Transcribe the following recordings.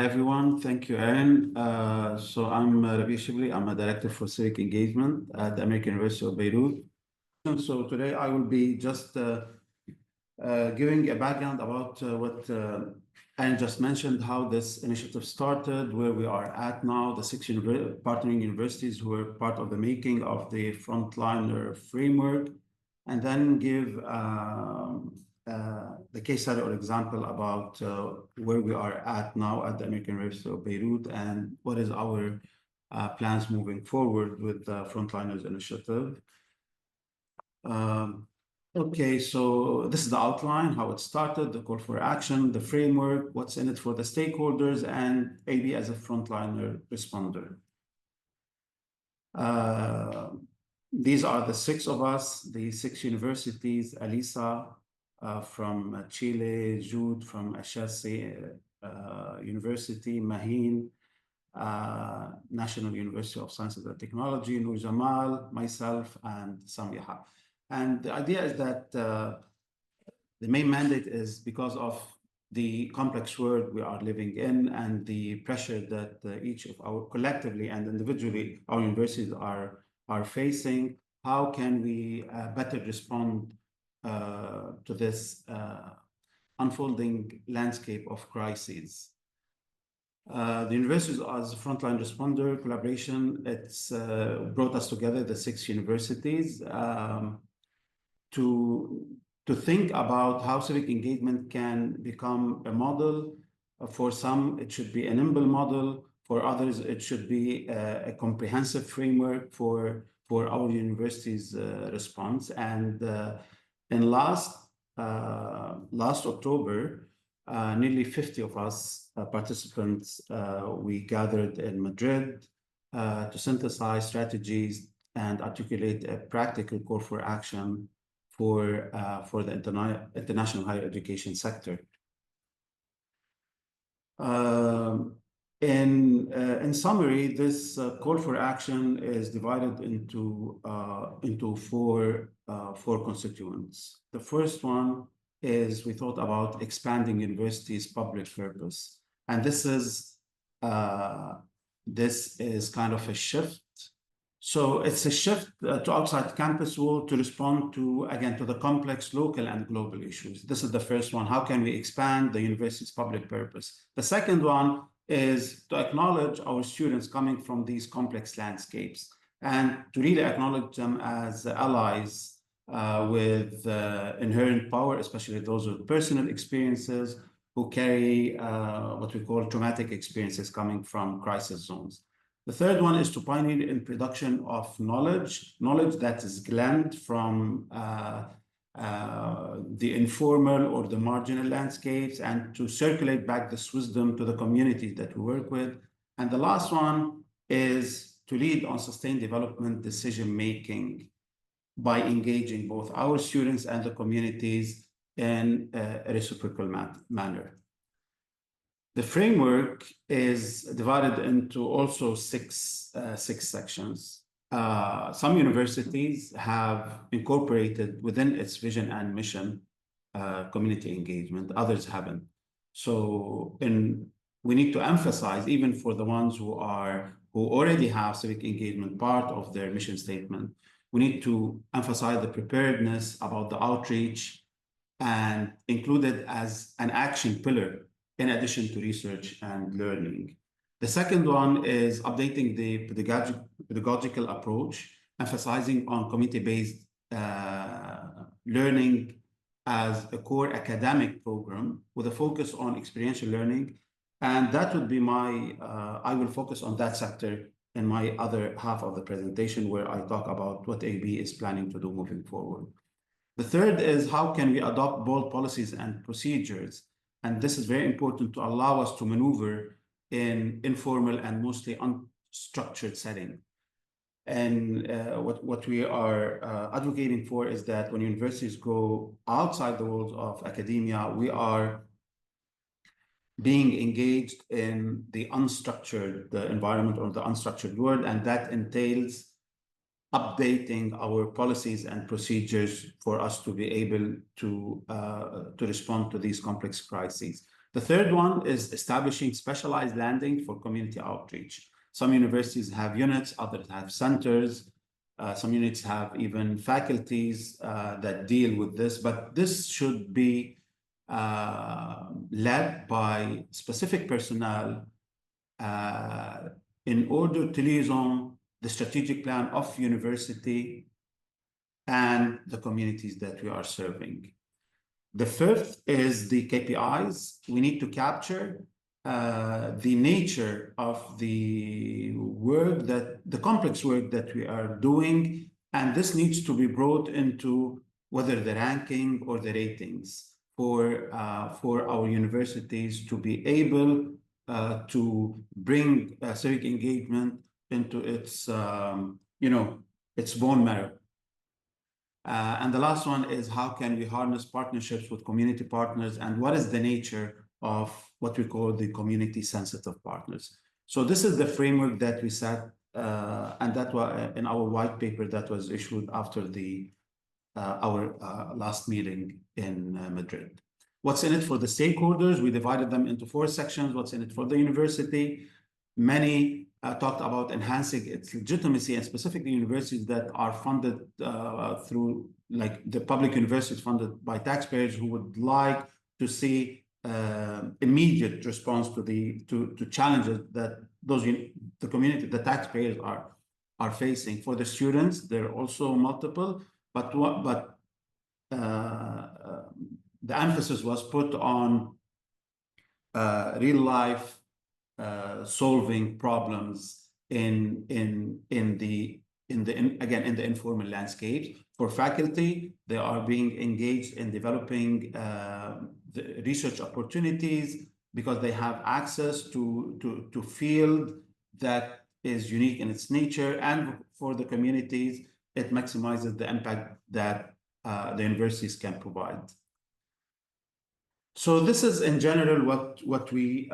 everyone. Thank you, Aaron. So I'm Rabi Shibli. I'm a director for civic engagement at the American University of Beirut. So today I will be just giving a background about what Aaron just mentioned, how this initiative started, where we are at now, the six partnering universities who were part of the making of the Frontliner framework, and then give the case study or example about where we are at now at the American University of Beirut and what is our plans moving forward with the Frontliners initiative. Okay, so this is the outline, how it started, the call for action, the framework, what's in it for the stakeholders, and AB as a frontliner responder. These are the six of us, the six universities: Alisa from Chile, Jude from Ashesi University, Maheen, National University of Sciences and Technology, Nur Jamal, myself, and Samiha. And the idea is that the main mandate is because of the complex world we are living in and the pressure that each of our collectively and individually our universities are facing. How can we better respond to this unfolding landscape of crises? The universities as a frontline responder collaboration, it's brought us together, the six universities, to think about how civic engagement can become a model. For some, it should be a nimble model. For others, it should be a comprehensive framework for our university's response. And in last October, nearly 50 of us participants, we gathered in Madrid to synthesize strategies and articulate a practical call for action for the international higher education sector. In summary, this call for action is divided into four constituents. The first one is we thought about expanding universities' public purpose, and this is kind of a shift. So it's a shift to outside campus world to respond to, again, to the complex local and global issues. This is the first one. How can we expand the university's public purpose? The second one is to acknowledge our students coming from these complex landscapes and to really acknowledge them as allies with inherent power, especially those with personal experiences who carry what we call traumatic experiences coming from crisis zones. The third one is to pioneer in production of knowledge that is gleaned from the informal or the marginal landscapes, and to circulate back this wisdom to the communities that we work with. And the last one is to lead on sustained development decision-making by engaging both our students and the communities in a reciprocal manner. The framework is divided into also six sections. Some universities have incorporated within its vision and mission community engagement, others haven't. So we need to emphasize, even for the ones who already have civic engagement part of their mission statement, we need to emphasize the preparedness about the outreach and include it as an action pillar in addition to research and learning. The second one is updating the pedagogical approach, emphasizing on community-based learning as a core academic program with a focus on experiential learning. And that would be I will focus on that sector in my other half of the presentation, where I talk about what AB is planning to do moving forward. The third is how can we adopt bold policies and procedures. And this is very important to allow us to maneuver in informal and mostly unstructured setting. And what we are advocating for is that when universities go outside the world of academia, we are being engaged in the unstructured environment or the unstructured world, and that entails updating our policies and procedures for us to be able to respond to these complex crises. The third one is establishing specialized landing for community outreach. Some universities have units, others have centers. Some units have even faculties that deal with this, but this should be led by specific personnel in order to liaison the strategic plan of university and the communities that we are serving. The fifth is the KPIs. We need to capture the nature of the work the complex work that we are doing, and this needs to be brought into whether the ranking or the ratings for our universities to be able to bring civic engagement into its its bone marrow. And the last one is how can we harness partnerships with community partners, and what is the nature of what we call the community sensitive partners. So this is the framework that we set, and that was in our white paper that was issued after our last meeting in Madrid. What's in it for the stakeholders? We divided them into 4 sections. What's in it for the university? Many talked about enhancing its legitimacy, and specifically universities that are funded through, like the public universities funded by taxpayers, who would like to see immediate response to challenges that the community, the taxpayers are facing. For the students, there are also multiple, but the emphasis was put on real life solving problems in the informal landscape. For faculty, they are being engaged in developing the research opportunities because they have access to field that is unique in its nature, and for the communities, it maximizes the impact that the universities can provide. So this is in general what we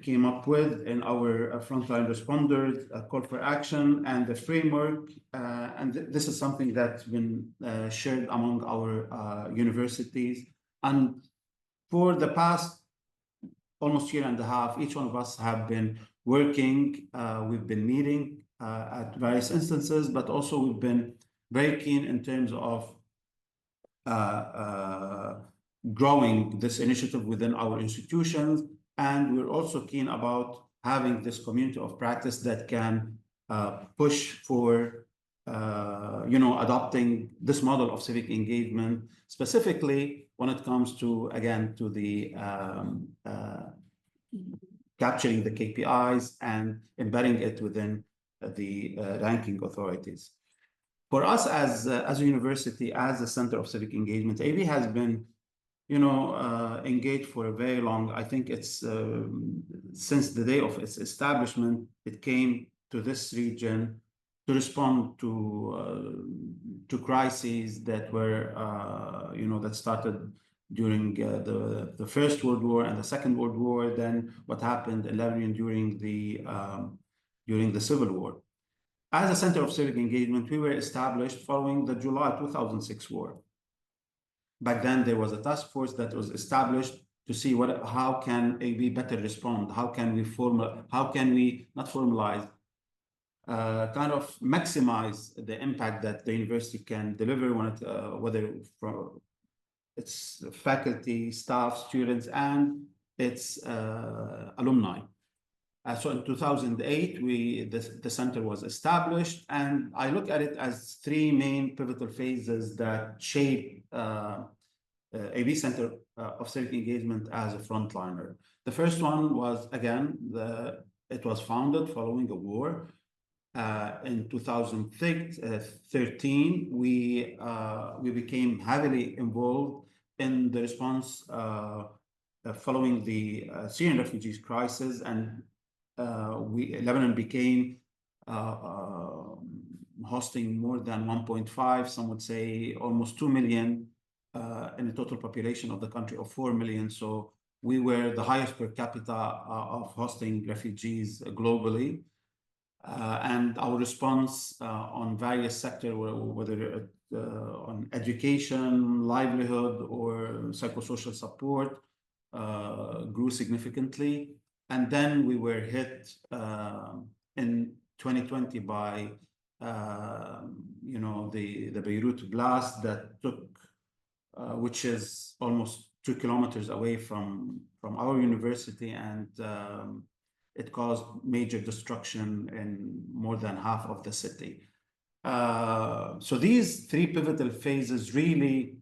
came up with in our Frontline Responders call for action and the framework, and this is something that's been shared among our universities. And for the past almost year and a half, each one of us have been working. We've been meeting at various instances, but also we've been very keen in terms of growing this initiative within our institutions, and we're also keen about having this community of practice that can push for adopting this model of civic engagement, specifically when it comes to, again, to the capturing the KPIs and embedding it within the ranking authorities. For us as a university, as a center of civic engagement, AB has been engaged for a very long, I think it's since the day of its establishment, it came to this region to respond to crises that were, that started during the First World War and the Second World War, then what happened in Lebanon during the Civil War. As a center of civic engagement, we were established following the July 2006 war. Back then, there was a task force that was established to see how can AB better respond, how can we not formalize, kind of maximize the impact that the university can deliver when whether from its faculty, staff, students, and its alumni. So in 2008, the center was established, and I look at it as 3 main pivotal phases that shape AB Center of Civic Engagement as a frontliner. The first one was, again, it was founded following a war. In 2013, we became heavily involved in the response following the Syrian refugees crisis, and Lebanon became hosting more than 1.5, some would say almost 2 million in a total population of the country of 4 million. So we were the highest per capita of hosting refugees globally. And our response on various sectors, whether on education, livelihood, or psychosocial support, grew significantly. And then we were hit in 2020 by the Beirut blast that took, which is almost 2 kilometers away from our university, and it caused major destruction in more than half of the city. So these three pivotal phases really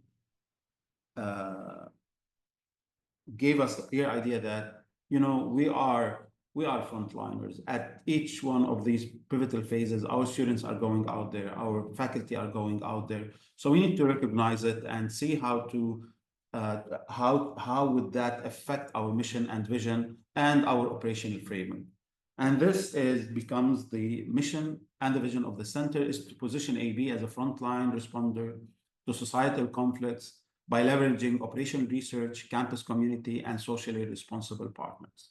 gave us a clear idea that, we are frontliners. At each one of these pivotal phases, our students are going out there, our faculty are going out there. So we need to recognize it and see how would that affect our mission and vision and our operational framework. And this becomes the mission and the vision of the center, is to position AB as a frontline responder to societal conflicts by leveraging operational research, campus community, and socially responsible partners.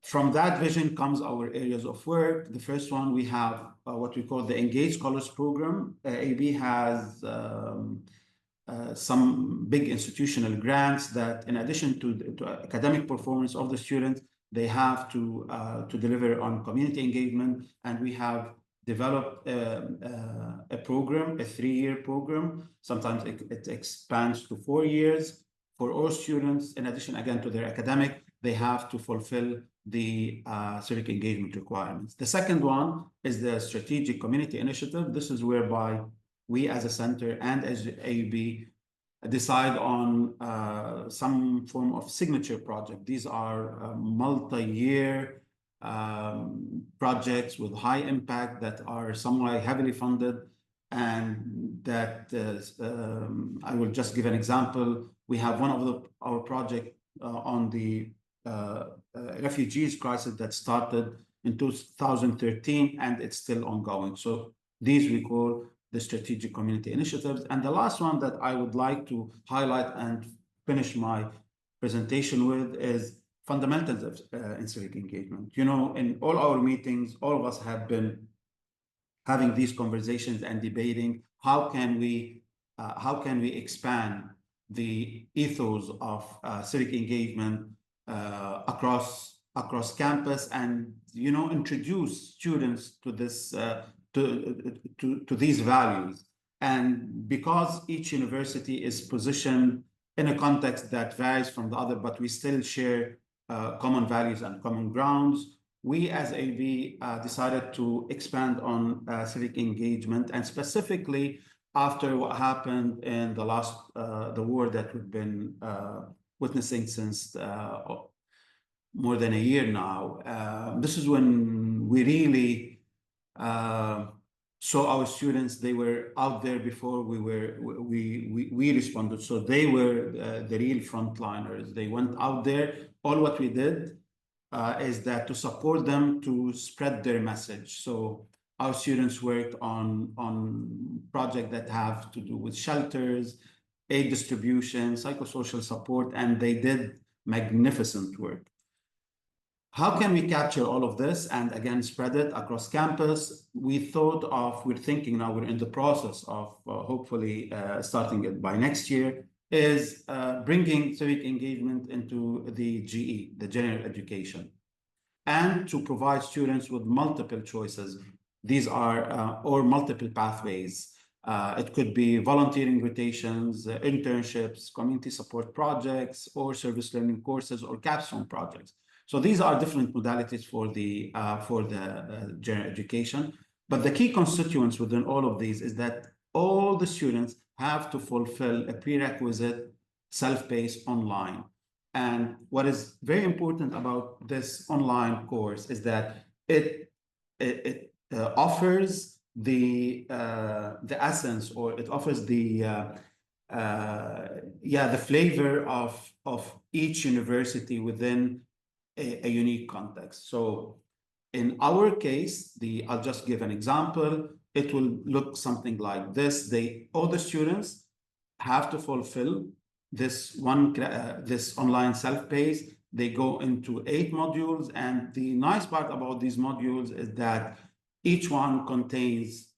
From that vision comes our areas of work. The first one, we have what we call the Engaged Scholars Program. AB has some big institutional grants that, in addition to academic performance of the students, they have to deliver on community engagement. And we have developed a program, a 3-year program. Sometimes it expands to 4 years for all students. In addition, again, to their academic, they have to fulfill the civic engagement requirements. The second one is the Strategic Community Initiative. This is whereby we as a center and as AUB decide on some form of signature project. These are multi-year projects with high impact that are somewhat heavily funded, and that I will just give an example. We have one of our project on the refugees crisis that started in 2013, and it's still ongoing. So these we call the Strategic Community Initiatives. And the last one that I would like to highlight and finish my presentation with is fundamentals in civic engagement. In all our meetings, all of us have been having these conversations and debating how can we expand the ethos of civic engagement across campus, and introduce students to this to these values. And because each university is positioned in a context that varies from the other, but we still share common values and common grounds, we as AV decided to expand on civic engagement, and specifically after what happened in the war that we've been witnessing since more than a year now. This is when we really saw our students. They were out there before we responded. So they were the real frontliners. They went out there. All what we did is that to support them to spread their message. So our students worked on projects that have to do with shelters, aid distribution, psychosocial support, and they did magnificent work. How can we capture all of this and again spread it across campus? We're thinking now, we're in the process of hopefully starting it by next year, is bringing civic engagement into the GE, the general education, and to provide students with multiple choices. These are or multiple pathways. It could be volunteering rotations, internships, community support projects, or service learning courses or capstone projects. So these are different modalities for the general education. But the key constituents within all of these is that all the students have to fulfill a prerequisite self-paced online. And what is very important about this online course is that it offers the essence, or it offers the flavor of each university within a unique context. So in our case, I'll just give an example. It will look something like this. All the students have to fulfill this online self-paced. They go into 8 modules, and the nice part about these modules is that each one contains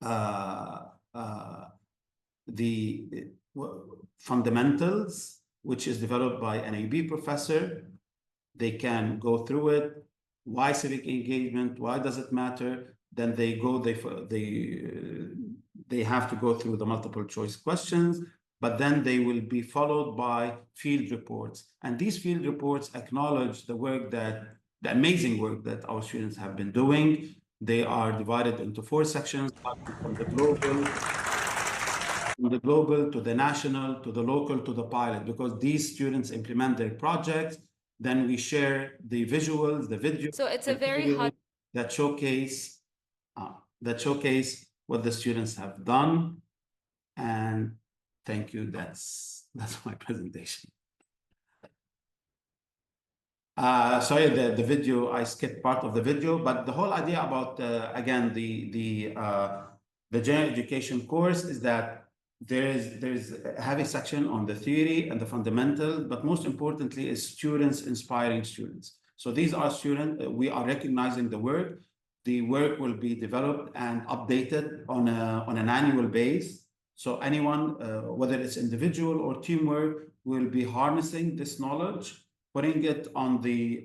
the fundamentals, which is developed by an IB professor. They can go through it. Why civic engagement? Why does it matter? Then they have to go through the multiple choice questions, but then they will be followed by field reports. And these field reports acknowledge the amazing work that our students have been doing. They are divided into 4 sections, from the global to the national, to the local, to the pilot, because these students implement their projects. Then we share the visuals, the video. So it's a very hot that showcase what the students have done. And thank you. That's my presentation. Sorry, the video, I skipped part of the video, but the whole idea about again the general education course is that there's a heavy section on the theory and the fundamentals, but most importantly is students inspiring students. So these are students, we are recognizing the work. The work will be developed and updated on an annual basis. So anyone, whether it's individual or teamwork, will be harnessing this knowledge, putting it on the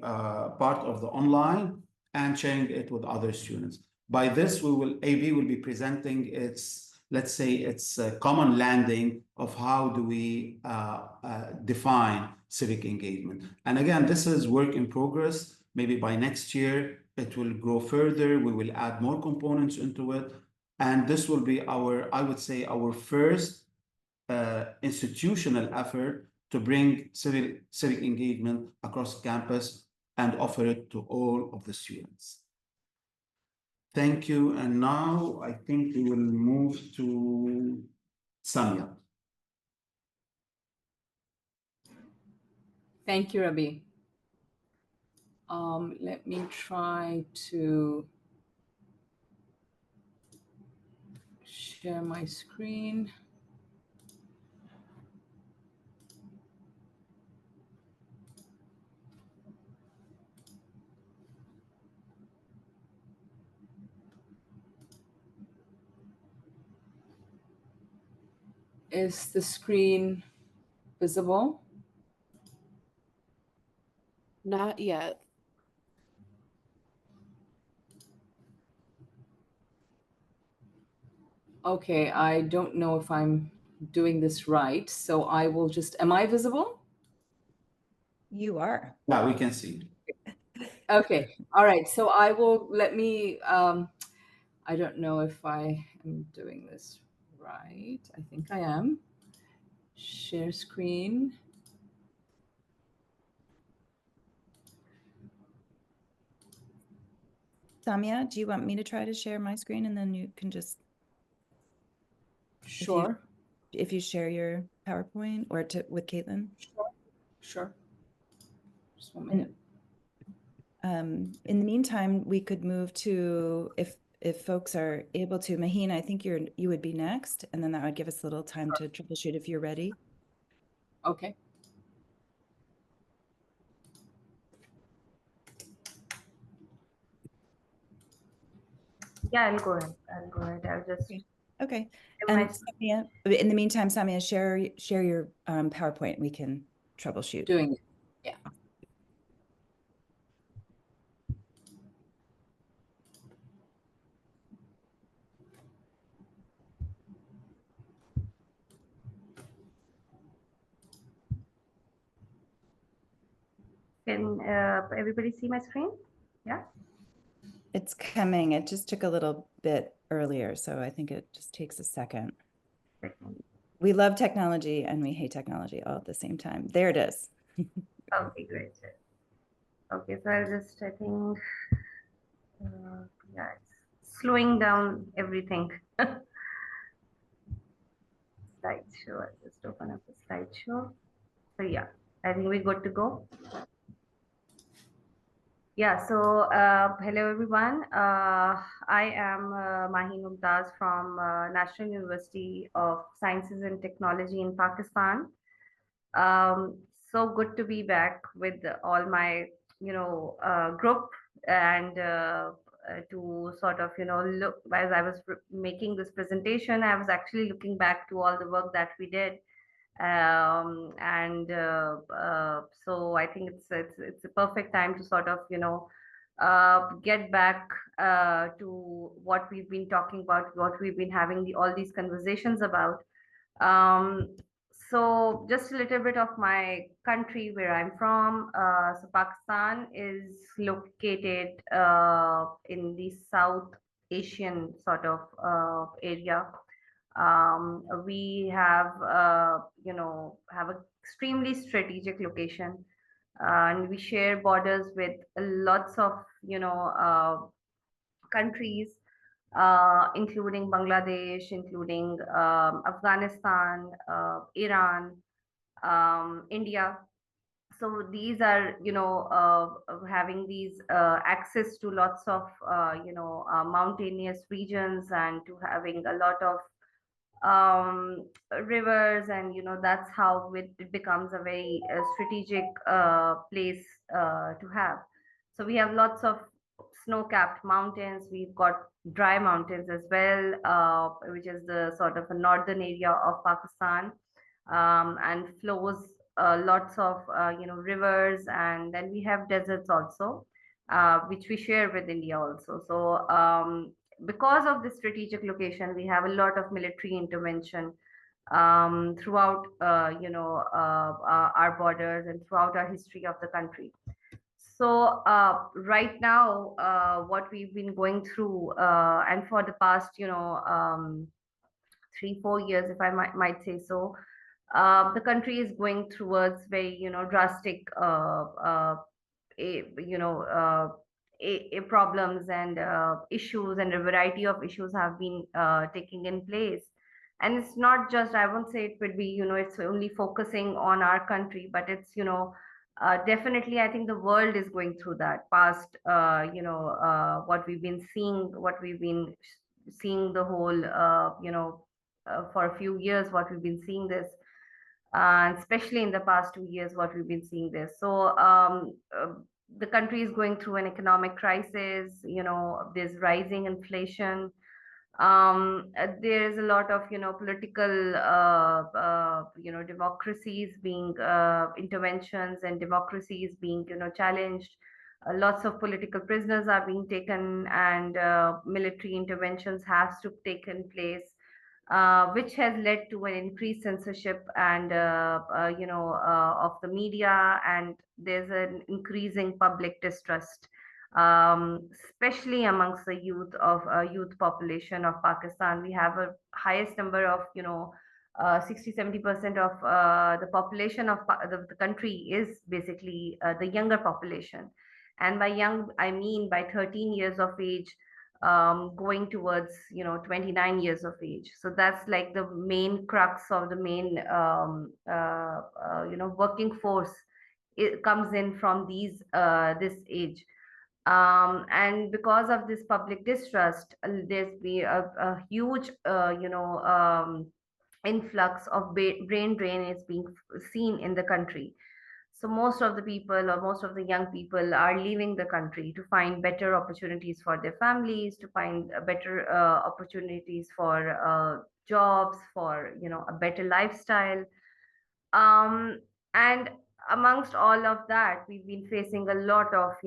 part of the online and sharing it with other students. By this, AB will be presenting its, let's say, its common landing of how do we define civic engagement. And again, this is work in progress. Maybe by next year, it will grow further. We will add more components into it. And this will be I would say, our first institutional effort to bring civic engagement across campus and offer it to all of the students. Thank you. And now I think we will move to Samia. Thank you, Rabi. Let me try to share my screen. Is the screen visible? Not yet. Okay, I don't know if I'm doing this right, so I will just, am I visible? You are. Yeah, we can see. Okay, all right, so I will, I don't know if I am doing this right. I think I am. Share screen. Samia, do you want me to try to share my screen and then you can just... Sure. If you share your PowerPoint or with Caitlin? Sure. Just 1 minute. In the meantime, we could move to, if folks are able to, Maheen, I think you would be next, and then that would give us a little time to troubleshoot if you're ready. Okay. Yeah, I'll go ahead. I'll just... Okay. And Samia, in the meantime, Samia, share your PowerPoint. We can troubleshoot. Doing it. Yeah. Can everybody see my screen? Yeah. It's coming. It just took a little bit earlier, so I think it just takes a second. We love technology and we hate technology all at the same time. There it is. Okay, great. Okay, so I'll just, I think, yeah, it's slowing down everything. Slideshow, I'll just open up the slideshow. So yeah, I think we're good to go. Yeah, so hello everyone. I am Maheen Mumtaz from National University of Sciences and Technology in Pakistan. So good to be back with all my, group and to sort of, look, as I was making this presentation, I was actually looking back to all the work that we did So I think it's a perfect time to sort of get back to what we've been talking about, what we've been having all these conversations about. Um, so just a little bit of my country where I'm from. So Pakistan is located in the South Asian sort of area. We have a extremely strategic location, and we share borders with lots of countries, including Bangladesh, including Afghanistan, Iran, India. So these are, having these access to lots of, mountainous regions, and to having a lot of um, rivers, and that's how it becomes a very strategic place to have. So we have lots of snow-capped mountains. We've got dry mountains as well, which is the sort of a northern area of Pakistan, and flows lots of rivers, and then we have deserts also, which we share with India also. So because of this strategic location, we have a lot of military intervention throughout our borders and throughout our history of the country. So right now, what we've been going through, and for the past 3-4 years, if I might say so, the country is going towards very drastic a, you know problems and issues, and a variety of issues have been taking in place. And it's not just, I won't say it would be it's only focusing on our country, but it's definitely, I think the world is going through that past what we've been seeing the whole for a few years, what we've been seeing this, and especially in the past 2 years, what we've been seeing this. So the country is going through an economic crisis. There's rising inflation. There is a lot of political democracies being interventions, and democracies being challenged. Lots of political prisoners are being taken, and military interventions have to taken place, which has led to an increased censorship and of the media, and there's an increasing public distrust, especially amongst the youth population of Pakistan. We have a highest number of 60-70% of the population of the country is basically the younger population, and by young I mean by 13 years of age, going towards 29 years of age. So that's like the main crux of the main working force. It comes in from this age, and because of this public distrust, there's been a huge influx of brain drain is being seen in the country. So most of the people, or most of the young people, are leaving the country to find better opportunities for their families, to find better opportunities for jobs, for a better lifestyle. And amongst all of that, we've been facing a lot of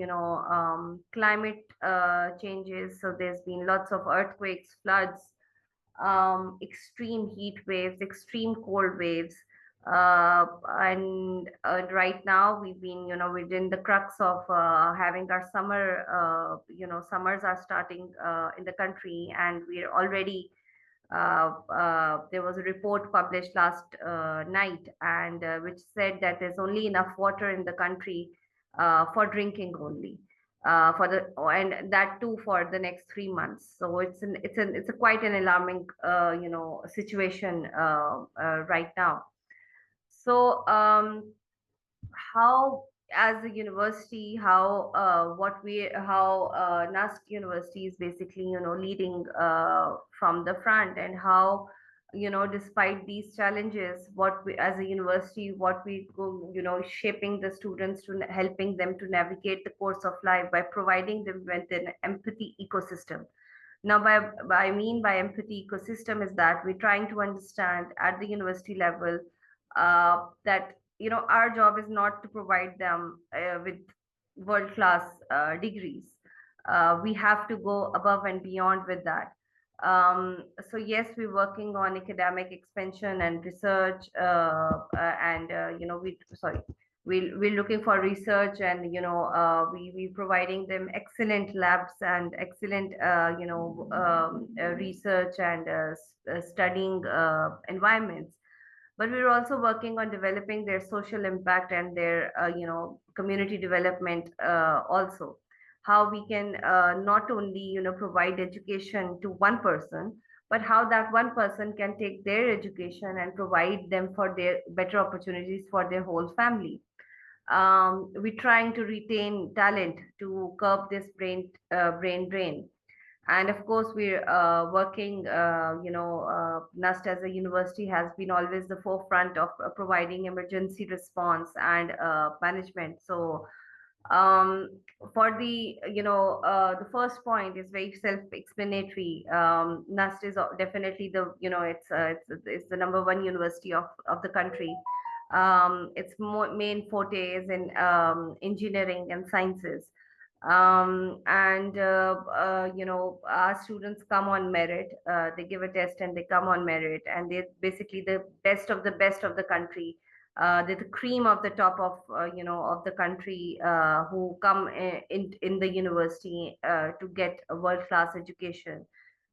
climate changes. So there's been lots of earthquakes, floods, extreme heat waves, extreme cold waves. And right now we've been, within the crux of having our summer, summers are starting in the country, and we're already, there was a report published last night, and which said that there's only enough water in the country for drinking only, and that too for the next 3 months. So it's a quite an alarming situation right now. So how, as a university, how NUST University is basically leading from the front, and how despite these challenges, what we as a university, what we go shaping the students, to helping them to navigate the course of life by providing them with an empathy ecosystem. Now, by empathy ecosystem is that we're trying to understand at the university level that our job is not to provide them with world-class degrees. We have to go above and beyond with that. So yes, we're working on academic expansion and research, and we're looking for research, and we're providing them excellent labs and excellent research and studying environments. But we're also working on developing their social impact and their community development also. How we can not only provide education to one person, but how that one person can take their education and provide them for their better opportunities for their whole family. We're trying to retain talent to curb this brain drain. And of course, we're working, NUST as a university has been always the forefront of providing emergency response and management. So um, for the first point is very self-explanatory. NUST is definitely it's the number one university of the country. Its main forte is in engineering and sciences. And our students come on merit. They give a test and they come on merit, and they're basically the best of the country. They're the cream of the top of the country, who come in the university to get a world class education.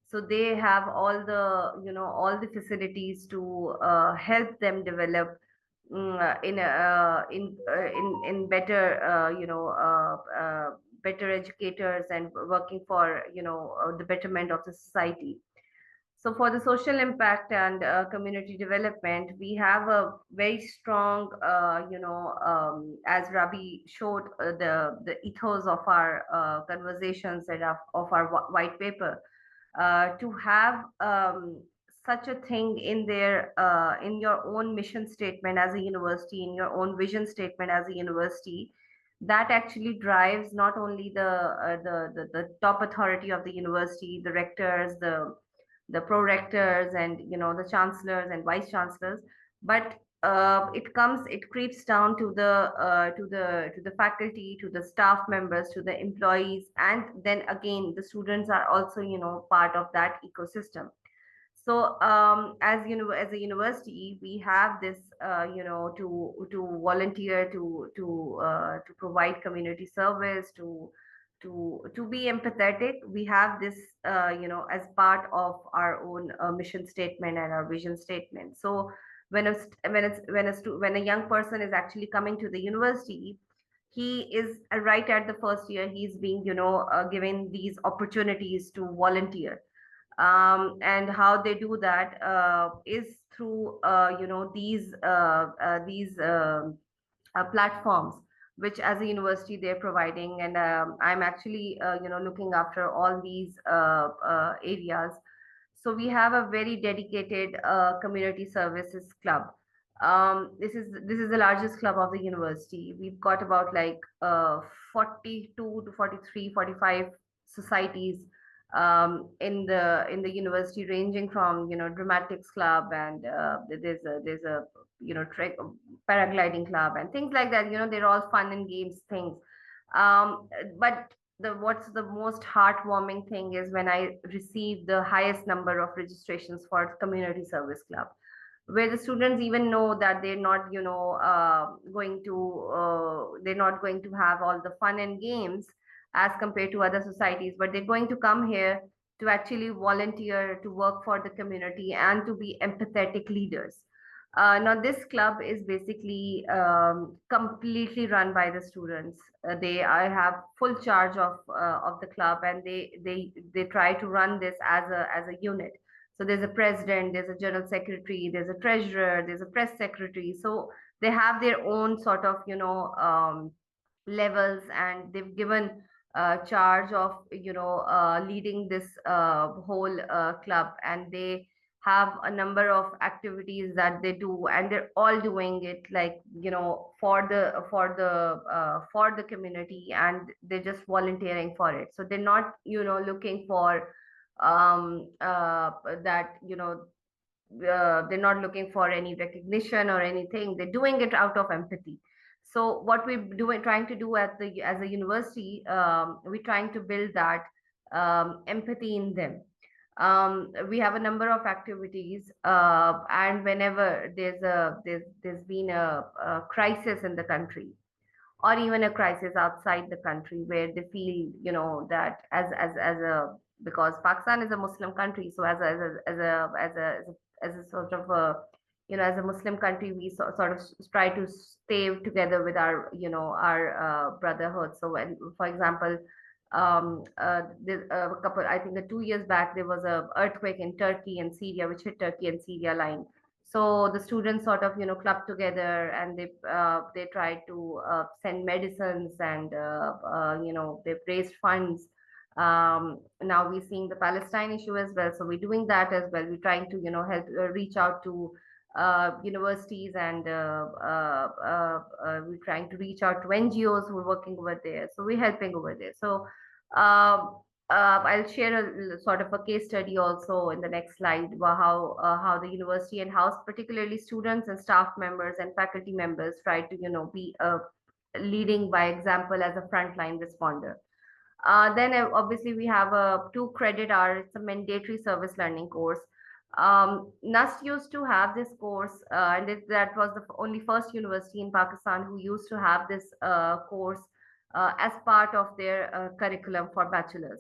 So they have all the facilities to help them develop, in better better educators and working for the betterment of the society. So for the social impact and community development, we have a very strong, as Rabi showed, the ethos of our conversations and of our white paper, to have such a thing in their in your own mission statement as a university, in your own vision statement as a university, that actually drives not only the top authority of the university, the rectors, the pro-rectors, and the chancellors and vice chancellors, but it creeps down to the faculty, to the staff members, to the employees, and then again the students are also part of that ecosystem. So as a university, we have this to volunteer, to provide community service, to be empathetic. We have this as part of our own mission statement and our vision statement. So when a young person is actually coming to the university, he is right at the first year, he's being given these opportunities to volunteer. And how they do that is through these platforms, which as a university they're providing. And I'm actually looking after all these areas. So we have a very dedicated community services club. This is the largest club of the university. We've got about like 42 to 43, 45 societies in the university, ranging from dramatics club, and there's a trek paragliding club and things like that. They're all fun and games things. But what's the most heartwarming thing is when I received the highest number of registrations for community service club, where the students even know that they're not they're not going to have all the fun and games as compared to other societies, but they're going to come here to actually volunteer, to work for the community, and to be empathetic leaders. Now this club is basically completely run by the students. I have full charge of the club, and they try to run this as a unit. So there's a president, there's a general secretary, there's a treasurer, there's a press secretary. So they have their own sort of levels, and they've given charge of leading this whole club, and they have a number of activities that they do, and they're all doing it like for the community, and they're just volunteering for it. So they're not looking for that they're not looking for any recognition or anything. They're doing it out of empathy. So what we're doing, trying to do at the as a university, we're trying to build that empathy in them. We have a number of activities, and whenever there's been a crisis in the country, or even a crisis outside the country, where they feel, that as a, because Pakistan is a Muslim country, so as a sort of a, as a Muslim country, we sort of try to stay together with our, our brotherhood. So when, for example, a couple, I think 2 years back, there was a earthquake in Turkey and Syria, which hit Turkey and Syria line. So the students sort of, clubbed together, and they tried to send medicines, and they've raised funds. Now we're seeing the Palestine issue as well, so we're doing that as well. We're trying to, help reach out to universities, and we're trying to reach out to NGOs who are working over there. So we're helping over there. So I'll share a sort of a case study also in the next slide, about how the university and how particularly students and staff members and faculty members try to, be leading by example as a frontline responder. Then obviously we have a 2 credit hour. It's a mandatory service learning course. NUST used to have this course, and that was the only first university in Pakistan who used to have this course as part of their curriculum for bachelors.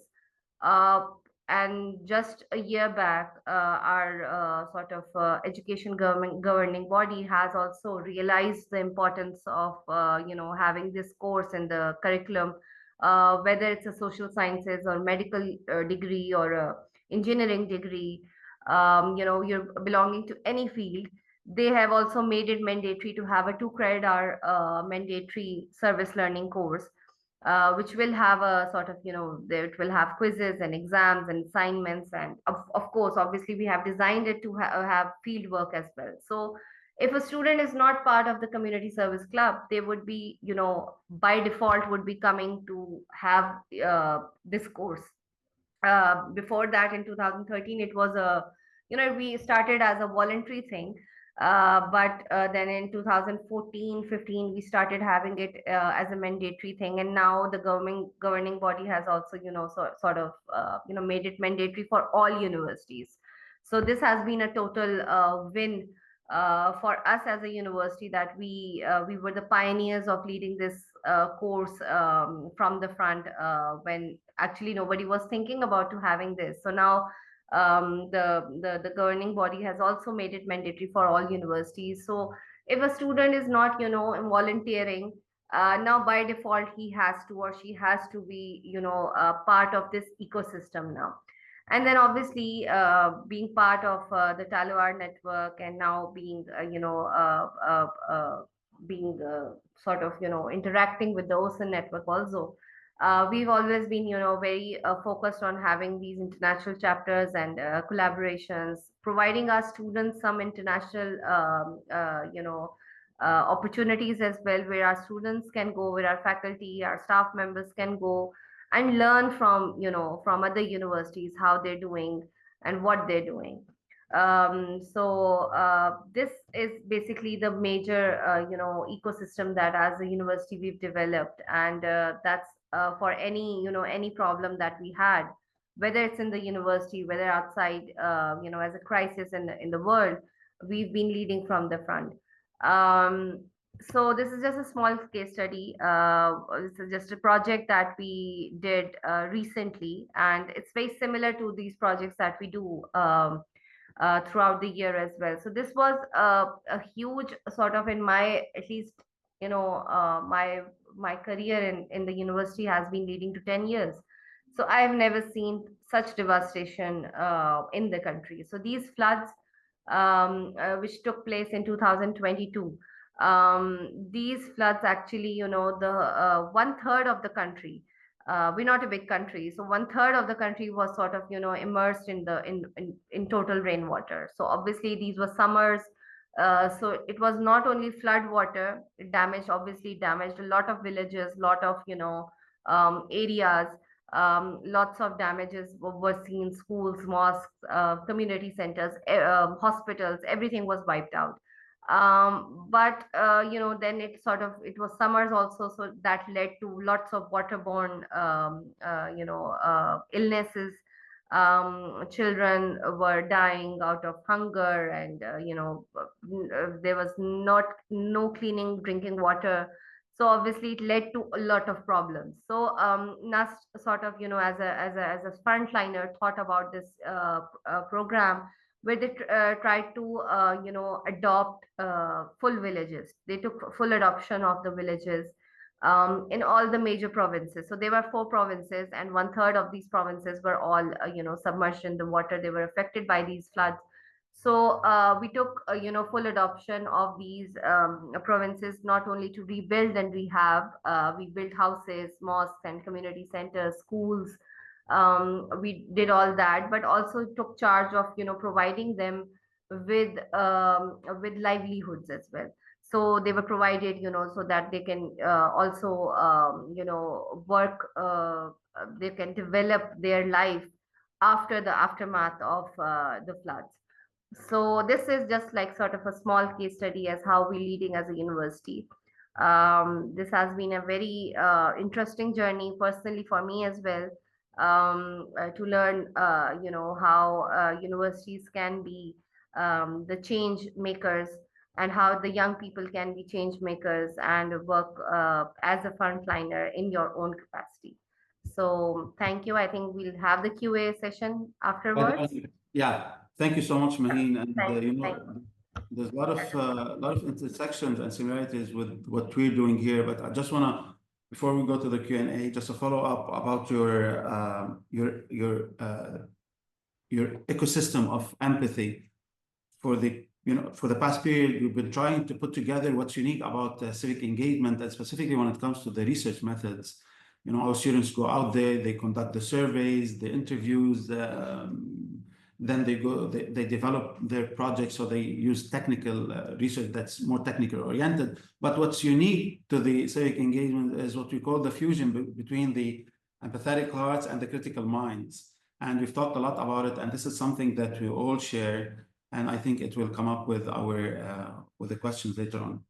And just a year back, our sort of education governing body has also realized the importance of having this course in the curriculum, whether it's a social sciences or medical degree or a engineering degree. You're belonging to any field. They have also made it mandatory to have a 2 credit hour mandatory service learning course, which will have a sort of, it will have quizzes and exams and assignments. And of course, obviously, we have designed it to have field work as well. So if a student is not part of the community service club, they would be, by default would be coming to have this course. Before that, in 2013, it was a, we started as a voluntary thing. But then in 2014-15, we started having it as a mandatory thing, and now the governing body has also, sort of, made it mandatory for all universities. So this has been a total win for us as a university, that we were the pioneers of leading this course from the front, when actually nobody was thinking about to having this. So now the governing body has also made it mandatory for all universities. So if a student is not, volunteering, now by default he has to, or she has to be, part of this ecosystem now. And then obviously being part of the Talwar network, and now being being sort of, interacting with the OSIN network also. We've always been, very focused on having these international chapters and collaborations, providing our students some international, opportunities as well, where our students can go, where our faculty, our staff members can go and learn from, from other universities, how they're doing and what they're doing. This is basically the major, ecosystem that as a university we've developed, and that's for any, any problem that we had, whether it's in the university, whether outside, as a crisis in the world, we've been leading from the front. So this is just a small case study. This is just a project that we did recently, and it's very similar to these projects that we do throughout the year as well. So this was a huge sort of, in my, at least, my career in the university has been leading to 10 years. So I have never seen such devastation in the country. So these floods, which took place in 2022, these floods actually, the 1/3 of the country, we're not a big country, so 1/3 of the country was sort of, immersed in the in total rainwater. So obviously these were summers. So it was not only flood water, it damaged, obviously damaged a lot of villages, lot of, areas. Lots of damages were seen, schools, mosques, community centers, hospitals, everything was wiped out. But then it was summers also, so that led to lots of waterborne illnesses. Children were dying out of hunger, and there was no cleaning drinking water. So obviously it led to a lot of problems. So NAST sort of, as a frontliner, thought about this program, where they tried to adopt full villages. They took full adoption of the villages in all the major provinces. So there were 4 provinces, and 1/3 of these provinces were all submerged in the water. They were affected by these floods. So we took full adoption of these provinces, not only to rebuild and rehab. We built houses, mosques, and community centers, schools. We did all that, but also took charge of providing them with livelihoods as well. So they were provided, so that they can also work. They can develop their life after the aftermath of the floods. So this is just like sort of a small case study as how we're leading as a university. This has been a very interesting journey personally for me as well, to learn how universities can be the change makers, and how the young people can be change makers and work as a frontliner in your own capacity. So thank you. I think we'll have the QA session afterwards. Yeah, thank you so much, Maheen. And Thank you. there's a lot of intersections and similarities with what we're doing here. But I just want to, before we go to the Q&A, just to follow up about your ecosystem of empathy. For the past period, we've been trying to put together what's unique about civic engagement, and specifically when it comes to the research methods. Our students go out there, they conduct the surveys, the interviews, then they develop their projects, so they use technical research that's more technical oriented. But what's unique to the civic engagement is what we call the fusion between the empathetic hearts and the critical minds. And we've talked a lot about it, and this is something that we all share. And I think it will come up with the questions later on.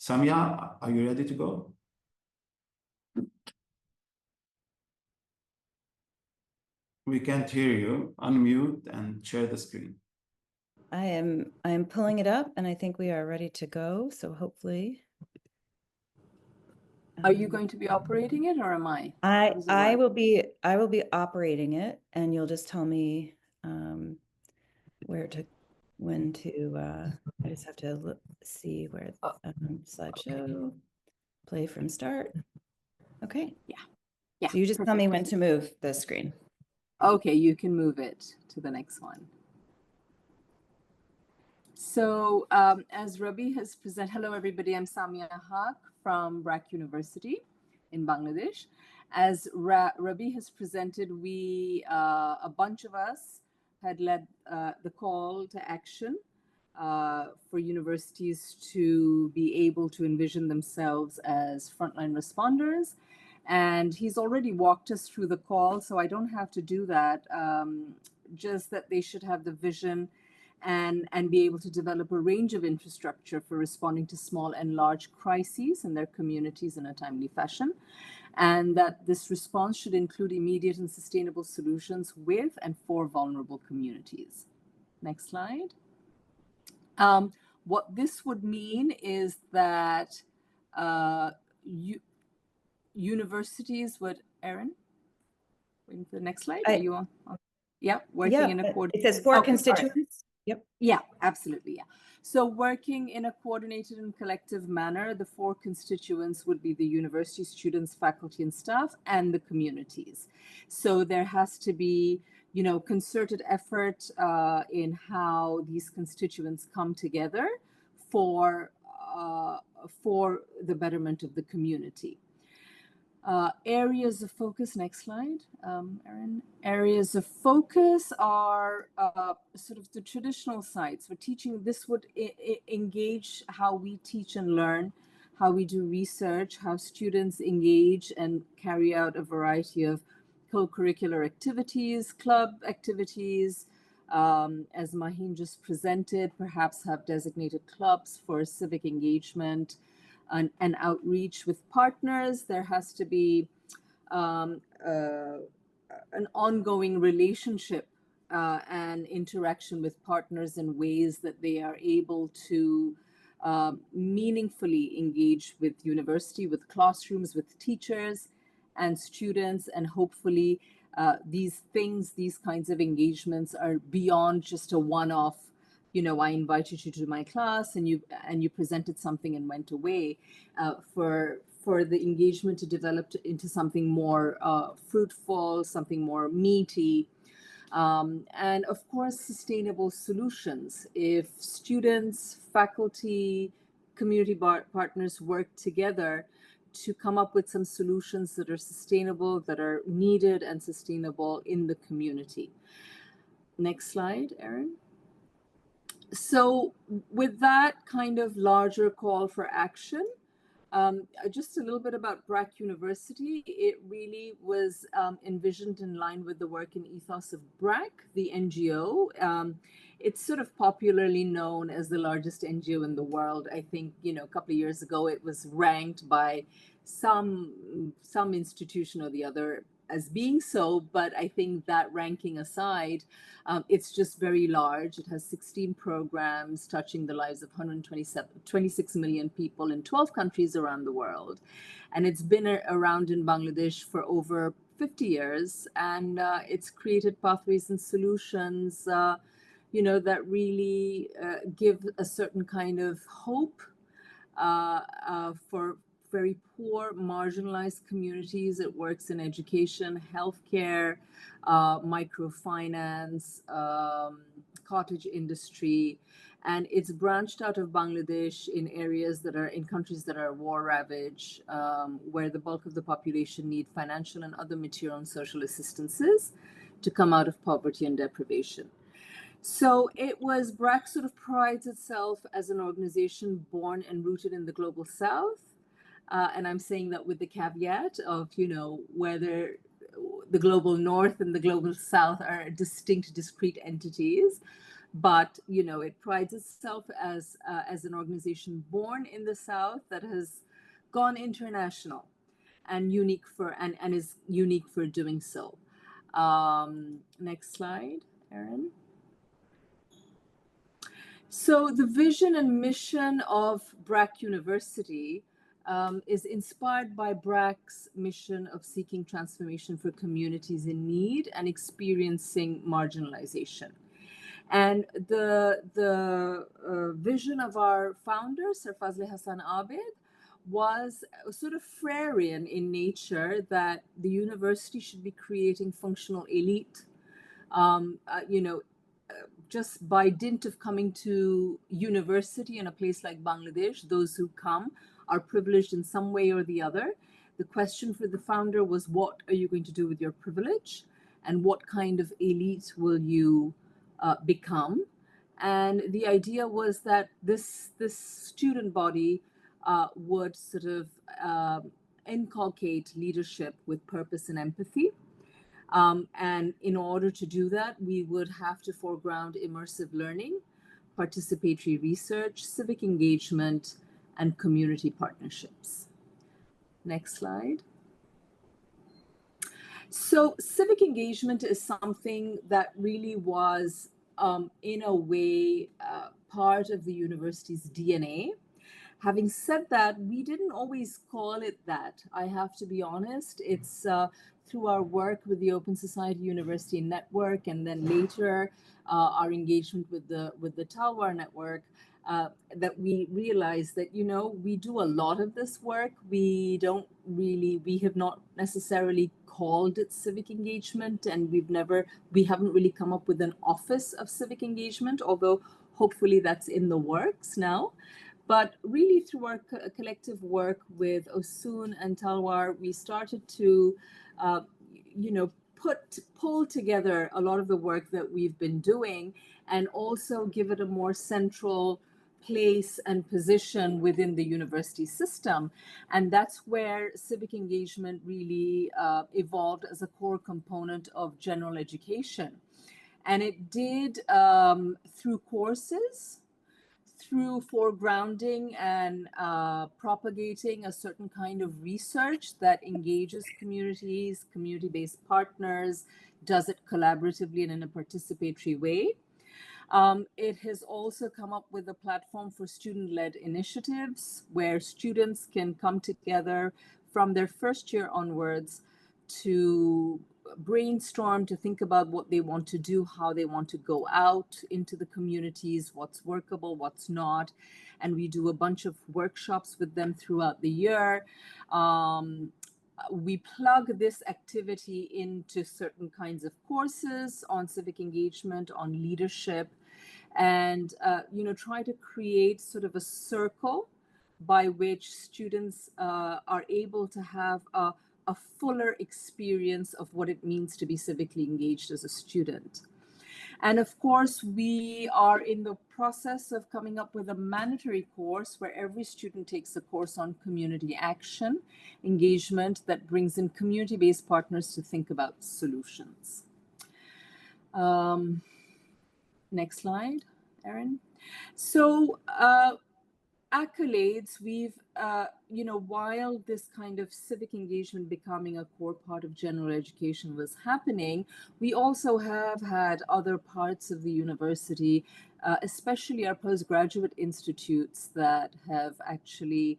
Samia, are you ready to go? We can't hear you. Unmute and share the screen. I am pulling it up, and I think we are ready to go. So hopefully. Are you going to be operating it, or am I? I will be operating it, and you'll just tell me when to. I just have to see where slideshow, play from start. Okay. Yeah. So you just tell me when to move the screen. Okay, you can move it to the next one. So as Rabi has presented, hello everybody, I'm Samia Haq from BRAC University in Bangladesh. As Rabi has presented, we, a bunch of us had led the call to action for universities to be able to envision themselves as frontline responders. And he's already walked us through the call, so I don't have to do that. Just that they should have the vision and be able to develop a range of infrastructure for responding to small and large crises in their communities in a timely fashion. And that this response should include immediate and sustainable solutions with and for vulnerable communities. Next slide. What this would mean is that universities would, Erin, waiting for the next slide. Are you on? Yeah, working in a coordinated. It says 4 constituents. Right. Yep. Yeah, absolutely. Yeah. So working in a coordinated and collective manner, the 4 constituents would be the university students, faculty and staff, and the communities. So there has to be, concerted effort in how these constituents come together for the betterment of the community. Areas of focus, next slide, Erin. Areas of focus are sort of the traditional sites for teaching. This would engage how we teach and learn how we do research, how students engage and carry out a variety of co-curricular activities, club activities, as Maheen just presented, perhaps have designated clubs for civic engagement and outreach with partners. There has to be an ongoing relationship and interaction with partners in ways that they are able to meaningfully engage with university, with classrooms, with teachers and students, and hopefully these kinds of engagements are beyond just a one-off, I invited you to my class and you presented something and went away, for the engagement to develop into something more fruitful, something more meaty. And of course, sustainable solutions. If students, faculty, community partners work together to come up with some solutions that are sustainable, that are needed and sustainable in the community. Next slide, Erin. So with that kind of larger call for action, just a little bit about BRAC University. It really was envisioned in line with the work and ethos of BRAC, the NGO. It's sort of popularly known as the largest NGO in the world. I think, a couple of years ago, it was ranked by some institution or the other as being so, but I think that ranking aside, it's just very large. It has 16 programs touching the lives of 26 million people in 12 countries around the world. And it's been around in Bangladesh for over 50 years. And it's created pathways and solutions, that really give a certain kind of hope for very poor, marginalized communities. It works in education, healthcare, microfinance, cottage industry, and it's branched out of Bangladesh in areas that are in countries that are war ravaged, where the bulk of the population need financial and other material and social assistances to come out of poverty and deprivation. So BRAC sort of prides itself as an organization born and rooted in the global South. And I'm saying that with the caveat of, whether the global North and the global South are discrete entities. But, it prides itself as an organization born in the South that has gone international and is unique for doing so. Next slide, Erin. So the vision and mission of BRAC University is inspired by BRAC's mission of seeking transformation for communities in need and experiencing marginalization. And the vision of our founder, Sir Fazli Hassan Abed, was sort of Freirean in nature, that the university should be creating functional elite, just by dint of coming to university in a place like Bangladesh. Those who come are privileged in some way or the other. The question for the founder was, what are you going to do with your privilege? And what kind of elite will you become? And the idea was that this student body would sort of inculcate leadership with purpose and empathy. And in order to do that, we would have to foreground immersive learning, participatory research, civic engagement, and community partnerships. Next slide. So civic engagement is something that really was, in a way, part of the university's DNA. Having said that, we didn't always call it that. I have to be honest. It's through our work with the Open Society University Network, and then later our engagement with the Talwar Network, that we realized that, we do a lot of this work. We have not necessarily called it civic engagement, and we haven't really come up with an office of civic engagement, although hopefully that's in the works now. But really, through our collective work with Osun and Talwar, we started to, pull together a lot of the work that we've been doing, and also give it a more central place and position within the university system. And that's where civic engagement really evolved as a core component of general education. And it did through courses, through foregrounding and propagating a certain kind of research that engages communities, community-based partners, does it collaboratively and in a participatory way. It has also come up with a platform for student-led initiatives where students can come together from their first year onwards to brainstorm, to think about what they want to do, how they want to go out into the communities, what's workable, what's not. And we do a bunch of workshops with them throughout the year. We plug this activity into certain kinds of courses on civic engagement, on leadership, and try to create sort of a circle by which students are able to have a fuller experience of what it means to be civically engaged as a student. And of course, we are in the process of coming up with a mandatory course where every student takes a course on community action, engagement that brings in community-based partners to think about solutions. Next slide, Erin. So accolades, we've, while this kind of civic engagement becoming a core part of general education was happening, we also have had other parts of the university, especially our postgraduate institutes, that have actually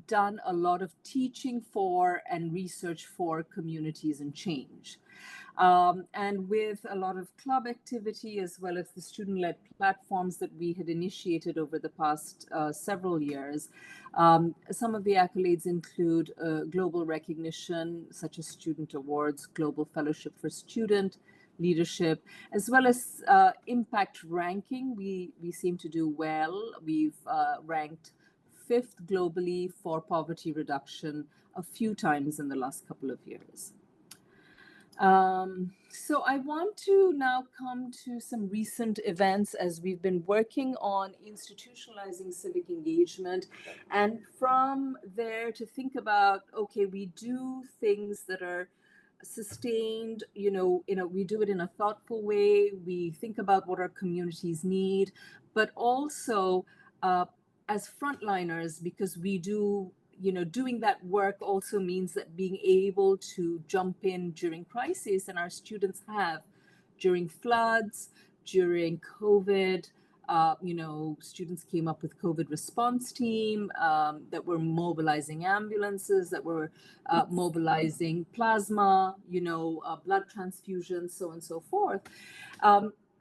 done a lot of teaching for and research for communities and change. And with a lot of club activity, as well as the student-led platforms that we had initiated over the past several years, some of the accolades include global recognition, such as student awards, global fellowship for student leadership, as well as impact ranking. We seem to do well. We've ranked 5th globally for poverty reduction a few times in the last couple of years. So I want to now come to some recent events as we've been working on institutionalizing civic engagement, and from there to think about, okay, we do things that are sustained, we do it in a thoughtful way. We think about what our communities need, but also as frontliners, because we do doing that work also means that being able to jump in during crises, and our students have during floods, during COVID. Students came up with COVID response team that were mobilizing ambulances, that were mobilizing plasma, blood transfusions, so on and so forth.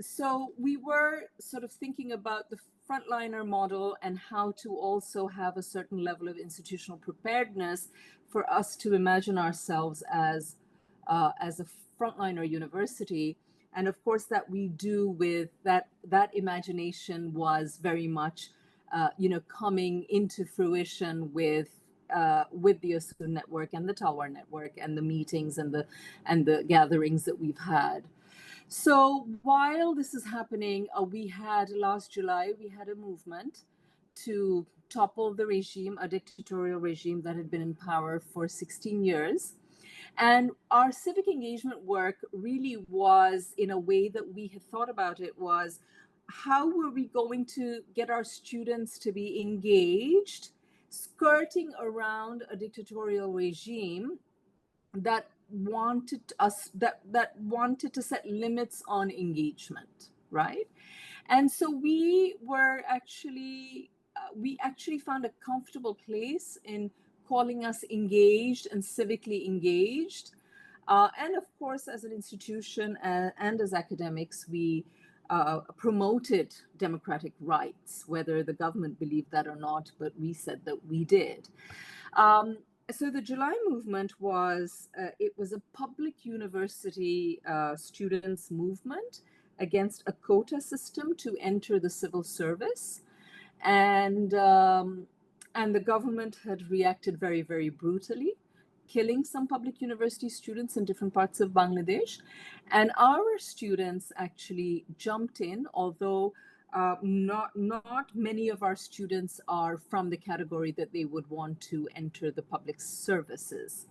So we were sort of thinking about the Frontliner model and how to also have a certain level of institutional preparedness for us to imagine ourselves as a frontliner university. And of course, that we do with that imagination was very much, coming into fruition with the OSU network and the Talwar network and the meetings and the gatherings that we've had. So while this is happening, last July, we had a movement to topple the regime, a dictatorial regime that had been in power for 16 years. And our civic engagement work really was, in a way that we had thought about it, was how were we going to get our students to be engaged, skirting around a dictatorial regime that wanted to set limits on engagement, right? And so we actually found a comfortable place in calling us engaged and civically engaged. And of course, as an institution and as academics, we promoted democratic rights, whether the government believed that or not, but we said that we did. So the July movement was, it was a public university students movement against a quota system to enter the civil service. And the government had reacted very, very brutally, killing some public university students in different parts of Bangladesh. And our students actually jumped in, although not many of our students are from the category that they would want to enter the public services,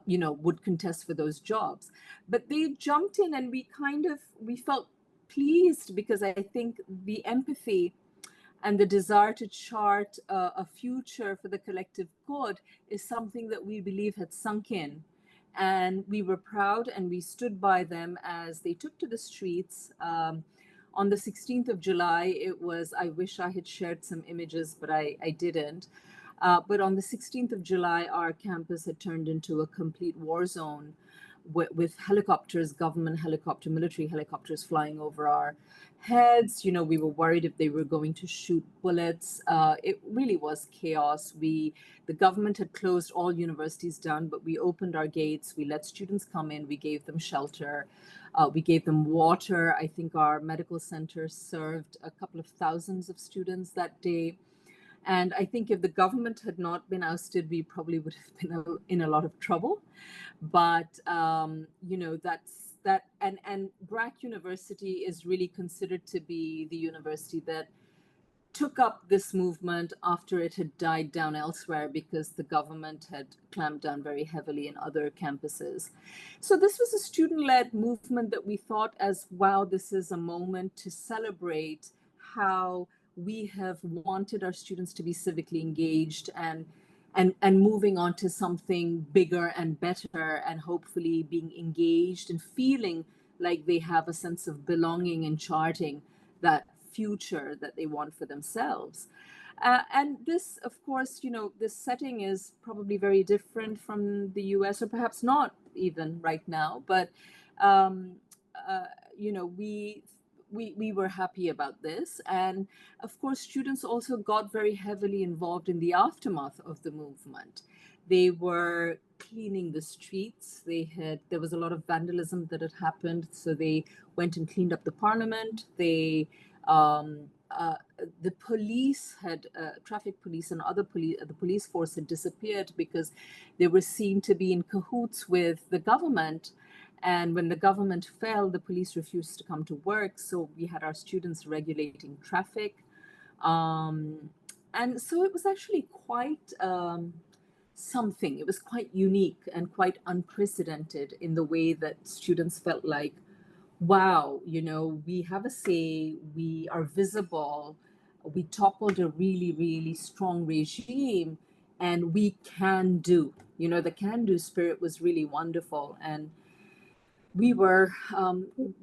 would contest for those jobs. But they jumped in, and we felt pleased, because I think the empathy and the desire to chart a future for the collective good is something that we believe had sunk in. And we were proud, and we stood by them as they took to the streets. On the 16th of July, I wish I had shared some images, but I didn't. But on the 16th of July, our campus had turned into a complete war zone with helicopters, government helicopter, military helicopters flying over our heads. We were worried if they were going to shoot bullets. It really was chaos. The government had closed all universities down, but we opened our gates. We let students come in. We gave them shelter. We gave them water. I think our medical center served a couple of thousands of students that day. And I think if the government had not been ousted, we probably would have been in a lot of trouble. But, that's that. And BRAC University is really considered to be the university that took up this movement after it had died down elsewhere, because the government had clamped down very heavily in other campuses. So this was a student-led movement that we thought as, wow, this is a moment to celebrate how we have wanted our students to be civically engaged and moving on to something bigger and better, and hopefully being engaged and feeling like they have a sense of belonging and charting that future that they want for themselves. And this, of course, this setting is probably very different from the US, or perhaps not even right now, but, we were happy about this. And of course, students also got very heavily involved in the aftermath of the movement. They were cleaning the streets. There was a lot of vandalism that had happened. So they went and cleaned up the parliament. The police had, traffic police and other police, the police force had disappeared because they were seen to be in cahoots with the government. And when the government fell, the police refused to come to work. So we had our students regulating traffic. And so it was actually quite something. It was quite unique and quite unprecedented in the way that students felt like, wow, we have a say, we are visible, we toppled a really, really strong regime, and we can do. The can-do spirit was really wonderful. And we were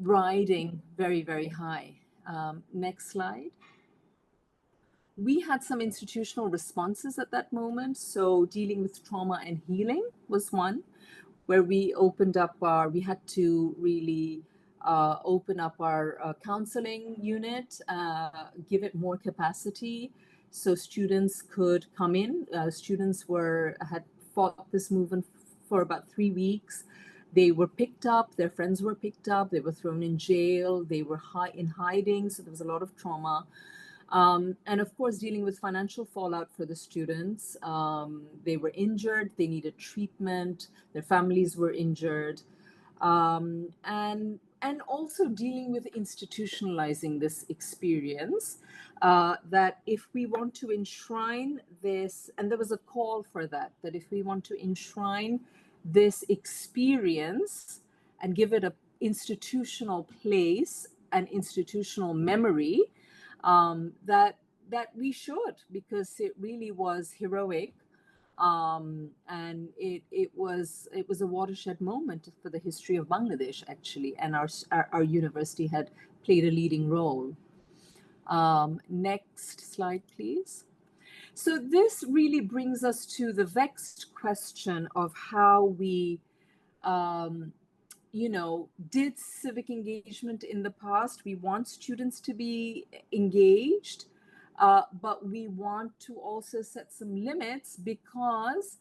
riding very, very high. Next slide. We had some institutional responses at that moment. So dealing with trauma and healing was one, where we had to really open up our counseling unit, give it more capacity so students could come in. Students had fought this movement for about 3 weeks. They were picked up, their friends were picked up, they were thrown in jail, they were in hiding, so there was a lot of trauma. And of course, dealing with financial fallout for the students. They were injured, they needed treatment, their families were injured. And also dealing with institutionalizing this experience, that if we want to enshrine this, and there was a call for that if we want to enshrine this experience and give it an institutional place and institutional memory, that we should, because it really was heroic. And it was a watershed moment for the history of Bangladesh, actually, and our university had played a leading role. Next slide, please. So this really brings us to the vexed question of how we, did civic engagement in the past. We want students to be engaged, but we want to also set some limits, because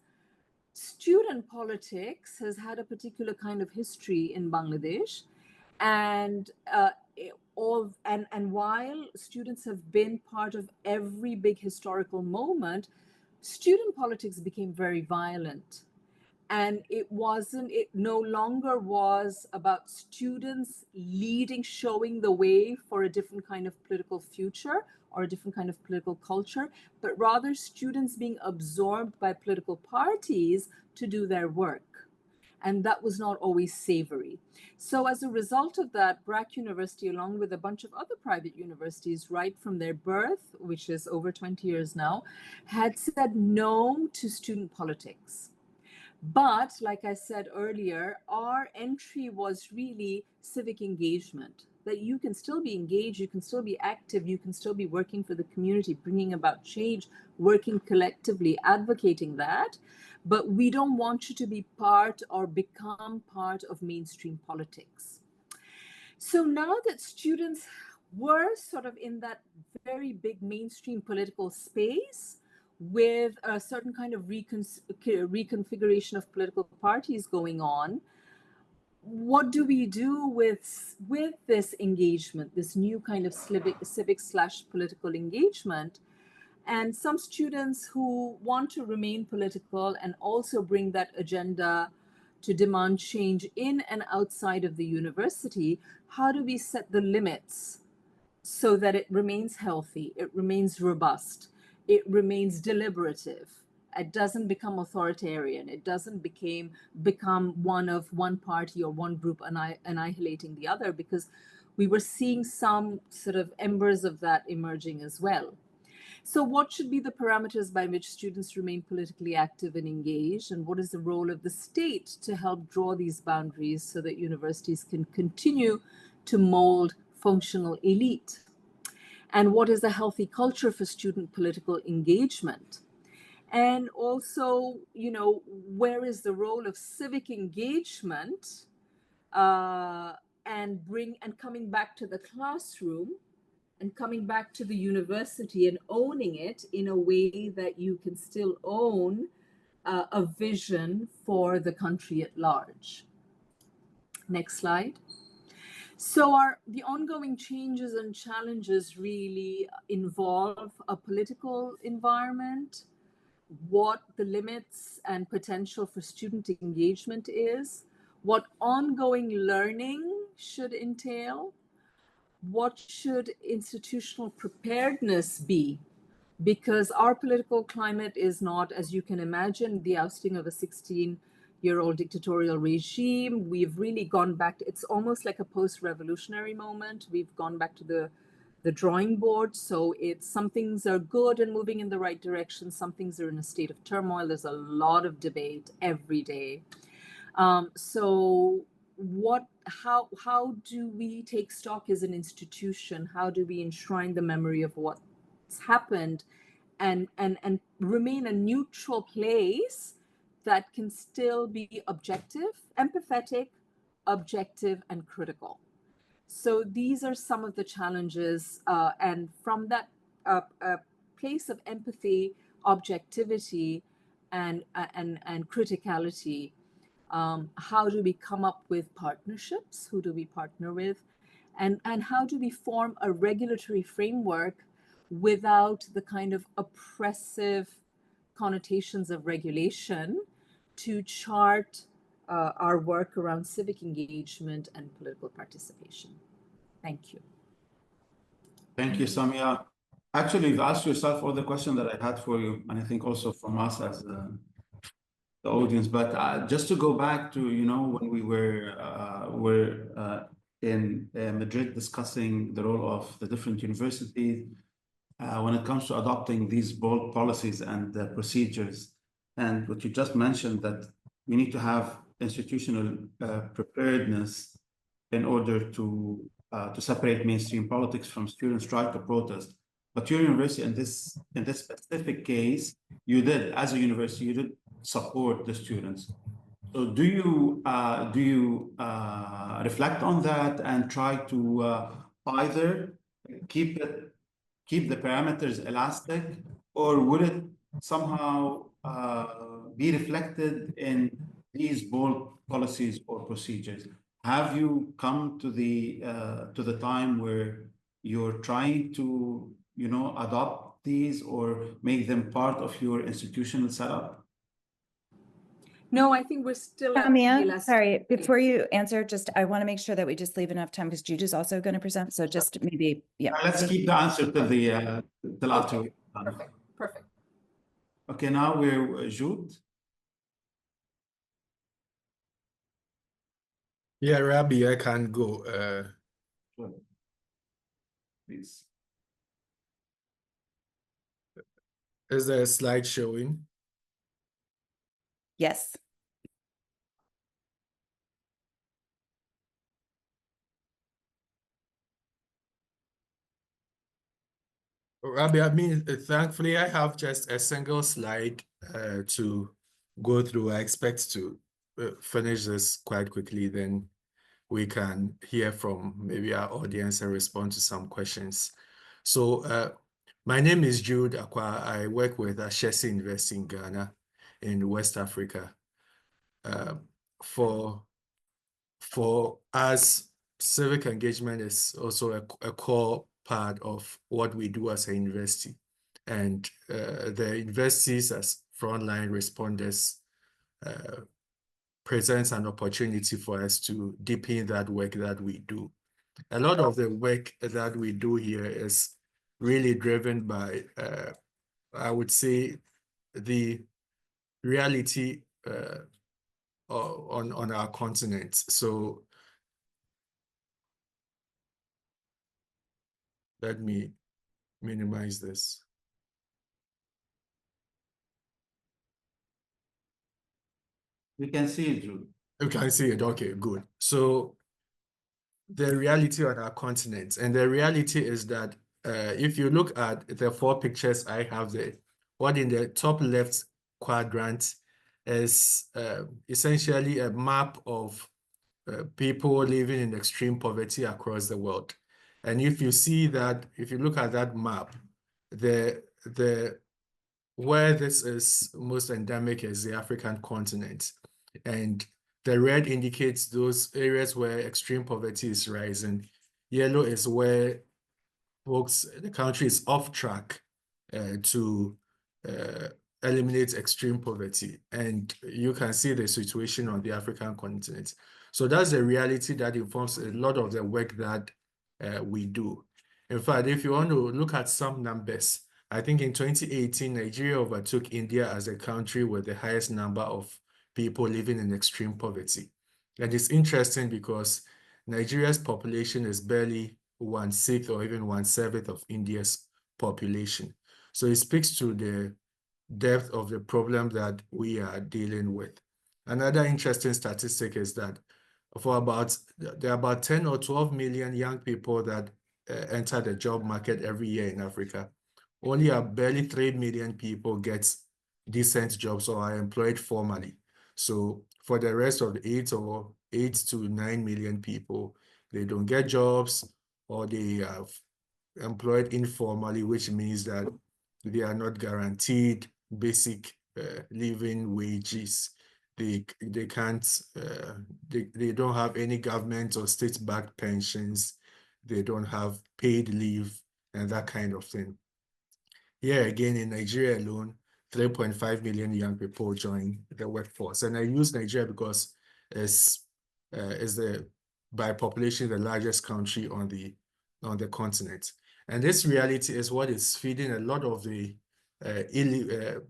student politics has had a particular kind of history in Bangladesh. And while students have been part of every big historical moment, student politics became very violent. And it no longer was about students leading, showing the way for a different kind of political future or a different kind of political culture, but rather students being absorbed by political parties to do their work. And that was not always savory. So as a result of that, BRAC University, along with a bunch of other private universities, right from their birth, which is over 20 years now, had said no to student politics. But like I said earlier, our entry was really civic engagement, that you can still be engaged, you can still be active, you can still be working for the community, bringing about change, working collectively, advocating that. But we don't want you to be part or become part of mainstream politics. So now that students were sort of in that very big mainstream political space, with a certain kind of reconfiguration of political parties going on, what do we do with this engagement, this new kind of civic/political engagement? And some students who want to remain political and also bring that agenda to demand change in and outside of the university, how do we set the limits so that it remains healthy, it remains robust, it remains deliberative, it doesn't become authoritarian, it doesn't become one party or one group annihilating the other, because we were seeing some sort of embers of that emerging as well. So what should be the parameters by which students remain politically active and engaged? And what is the role of the state to help draw these boundaries so that universities can continue to mold functional elite? And what is a healthy culture for student political engagement? And also, where is the role of civic engagement and coming back to the classroom and coming back to the university and owning it in a way that you can still own a vision for the country at large. Next slide. So the ongoing changes and challenges really involve a political environment, what the limits and potential for student engagement is, what ongoing learning should entail, what should institutional preparedness be? Because our political climate is not, as you can imagine, the ousting of a 16-year-old dictatorial regime. We've really gone back. It's almost like a post-revolutionary moment. We've gone back to the drawing board. So some things are good and moving in the right direction. Some things are in a state of turmoil. There's a lot of debate every day. So how do we take stock as an institution? How do we enshrine the memory of what's happened and remain a neutral place that can still be objective, empathetic, objective, and critical? So these are some of the challenges, and from that place of empathy, objectivity, and criticality, how do we come up with partnerships? Who do we partner with? And how do we form a regulatory framework without the kind of oppressive connotations of regulation to chart our work around civic engagement and political participation? Thank you. Thank you, Samia. Actually, you've asked yourself all the questions that I had for you, and I think also from us as the audience. But just to go back to, when we were in Madrid discussing the role of the different universities when it comes to adopting these bold policies and procedures. And what you just mentioned, that we need to have institutional preparedness in order to separate mainstream politics from students' right to protest. But your university, in this specific case, you did, as a university, you did support the students. So do you reflect on that and try to either keep the parameters elastic, or would it somehow be reflected in these bold policies or procedures? Have you come to the time where you're trying to adopt these or make them part of your institutional setup? No, I think we're still at the Samia, last. sorry, before you answer, I want to make sure that we just leave enough time because Juju's also going to present. So just maybe, yeah. Let's keep the answer till the till after. Perfect. Perfect. Okay, now we're Jude. Yeah, Rabbi, I can go. Please. Is there a slide showing? Yes. Rabbi, I mean, thankfully, I have just a single slide to go through. I expect to finish this quite quickly, then we can hear from maybe our audience and respond to some questions. So my name is Jude Akwa. I work with Ashesi University in Ghana in West Africa. For us, civic engagement is also a core part of what we do as a university. And the universities as Frontline Responders presents an opportunity for us to deepen that work that we do. A lot of the work that we do here is really driven by, I would say, the reality on our continent. So let me minimize this. We can see it, Jude. You can see it. Okay, good. So the reality on our continent, and the reality is that if you look at the 4 pictures I have there, what in the top left quadrant is essentially a map of people living in extreme poverty across the world. And if you see that, if you look at that map, where this is most endemic is the African continent. And the red indicates those areas where extreme poverty is rising. Yellow is where the country is off track to eliminate extreme poverty. And you can see the situation on the African continent. So that's the reality that informs a lot of the work that we do. In fact, if you want to look at some numbers, I think in 2018, Nigeria overtook India as a country with the highest number of people living in extreme poverty. And it's interesting because Nigeria's population is barely 1/6 or even 1/7 of India's population. So it speaks to the depth of the problem that we are dealing with. Another interesting statistic is that there are about 10 or 12 million young people that enter the job market every year in Africa. Only barely 3 million people get decent jobs or are employed formally. So for the rest of the 8 to 9 million people, they don't get jobs or they are employed informally, which means that they are not guaranteed basic living wages. They can't, they don't have any government or state-backed pensions. They don't have paid leave and that kind of thing. Here again, in Nigeria alone, 3.5 million young people join the workforce. And I use Nigeria because it's by population, the largest country on the continent. And this reality is what is feeding a lot of the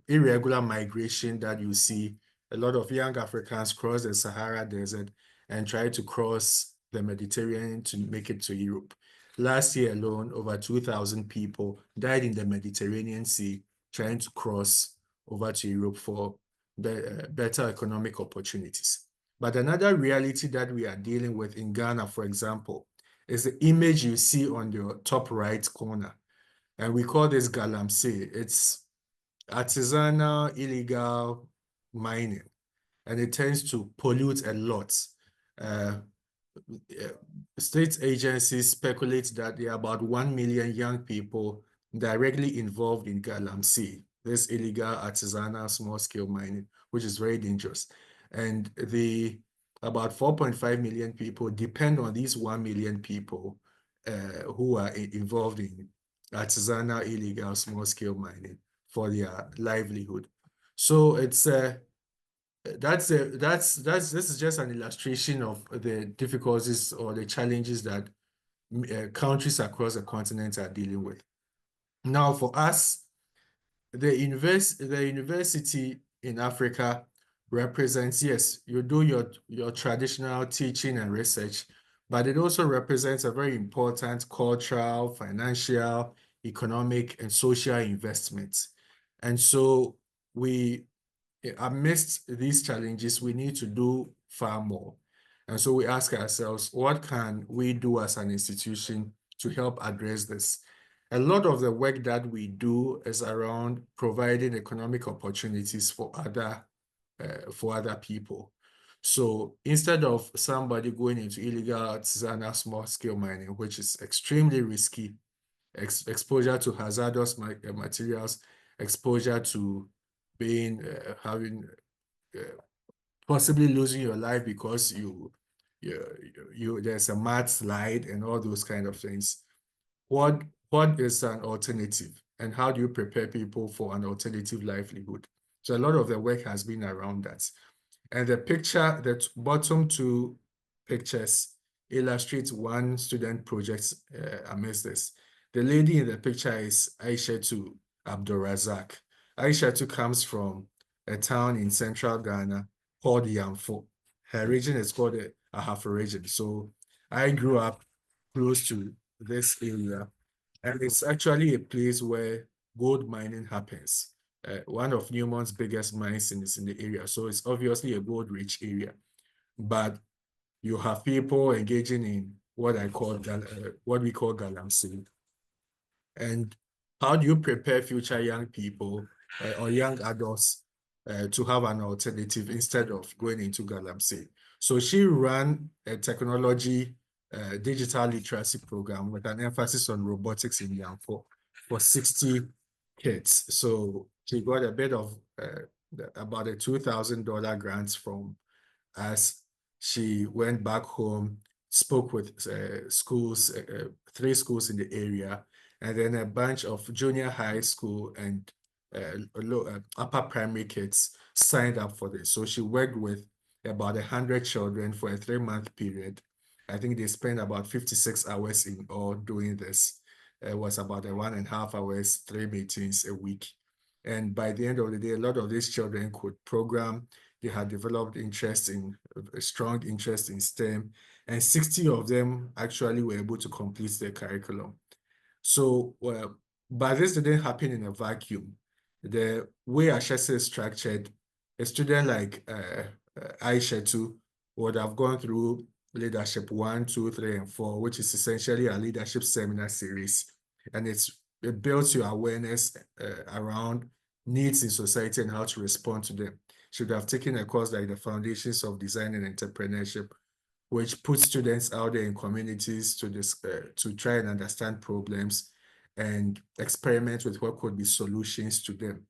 irregular migration that you see. A lot of young Africans cross the Sahara Desert and try to cross the Mediterranean to make it to Europe. Last year alone, over 2,000 people died in the Mediterranean Sea trying to cross over to Europe for better economic opportunities. But another reality that we are dealing with in Ghana, for example, is the image you see on your top right corner. And we call this galamsey. It's artisanal, illegal mining, and it tends to pollute a lot. State agencies speculate that there are about 1 million young people directly involved in galamsey, this illegal artisanal small-scale mining, which is very dangerous. And about 4.5 million people depend on these 1 million people who are involved in artisanal, illegal, small-scale mining for their livelihood. So it's this is just an illustration of the difficulties or the challenges that countries across the continent are dealing with. Now, for us, the university in Africa represents, yes, you do your traditional teaching and research, but it also represents a very important cultural, financial, economic, and social investments. And so amidst these challenges, we need to do far more. And so we ask ourselves, what can we do as an institution to help address this? A lot of the work that we do is around providing economic opportunities for other people. So instead of somebody going into illegal artisanal small-scale mining, which is extremely risky, exposure to hazardous materials, exposure to being possibly losing your life because there's a mud slide and all those kind of things. What is an alternative, and how do you prepare people for an alternative livelihood? So a lot of the work has been around that. And the bottom two pictures illustrate one student project amidst this. The lady in the picture is Aishatu Abdulrazak. Aishatu comes from a town in central Ghana called Yamfo. Her region is called the Ahafo region. So I grew up close to this area, and it's actually a place where gold mining happens. One of Newmont's biggest mines is in the area, so it's obviously a gold-rich area. But you have people engaging in what we call galamsey. And how do you prepare future young people or young adults to have an alternative instead of going into galamsey? So she ran a technology digital literacy program with an emphasis on robotics in Yamfo for 60 kids. So she got a bit of about a $2,000 grant from us. She went back home, spoke with schools, 3 schools in the area, and then a bunch of junior high school and upper primary kids signed up for this. So she worked with about 100 children for a 3-month period. I think they spent about 56 hours in all doing this. It was about 1.5 hours, 3 meetings a week. And by the end of the day, a lot of these children could program. They had developed a strong interest in STEM, and 60 of them actually were able to complete their curriculum. So, but this didn't happen in a vacuum. The way Ashese is structured, a student like Aishatu would have gone through leadership 1, 2, 3, and 4, which is essentially a leadership seminar series. And it builds your awareness around needs in society and how to respond to them. Should have taken a course like the Foundations of Design and Entrepreneurship, which puts students out there in communities to try and understand problems and experiment with what could be solutions to them.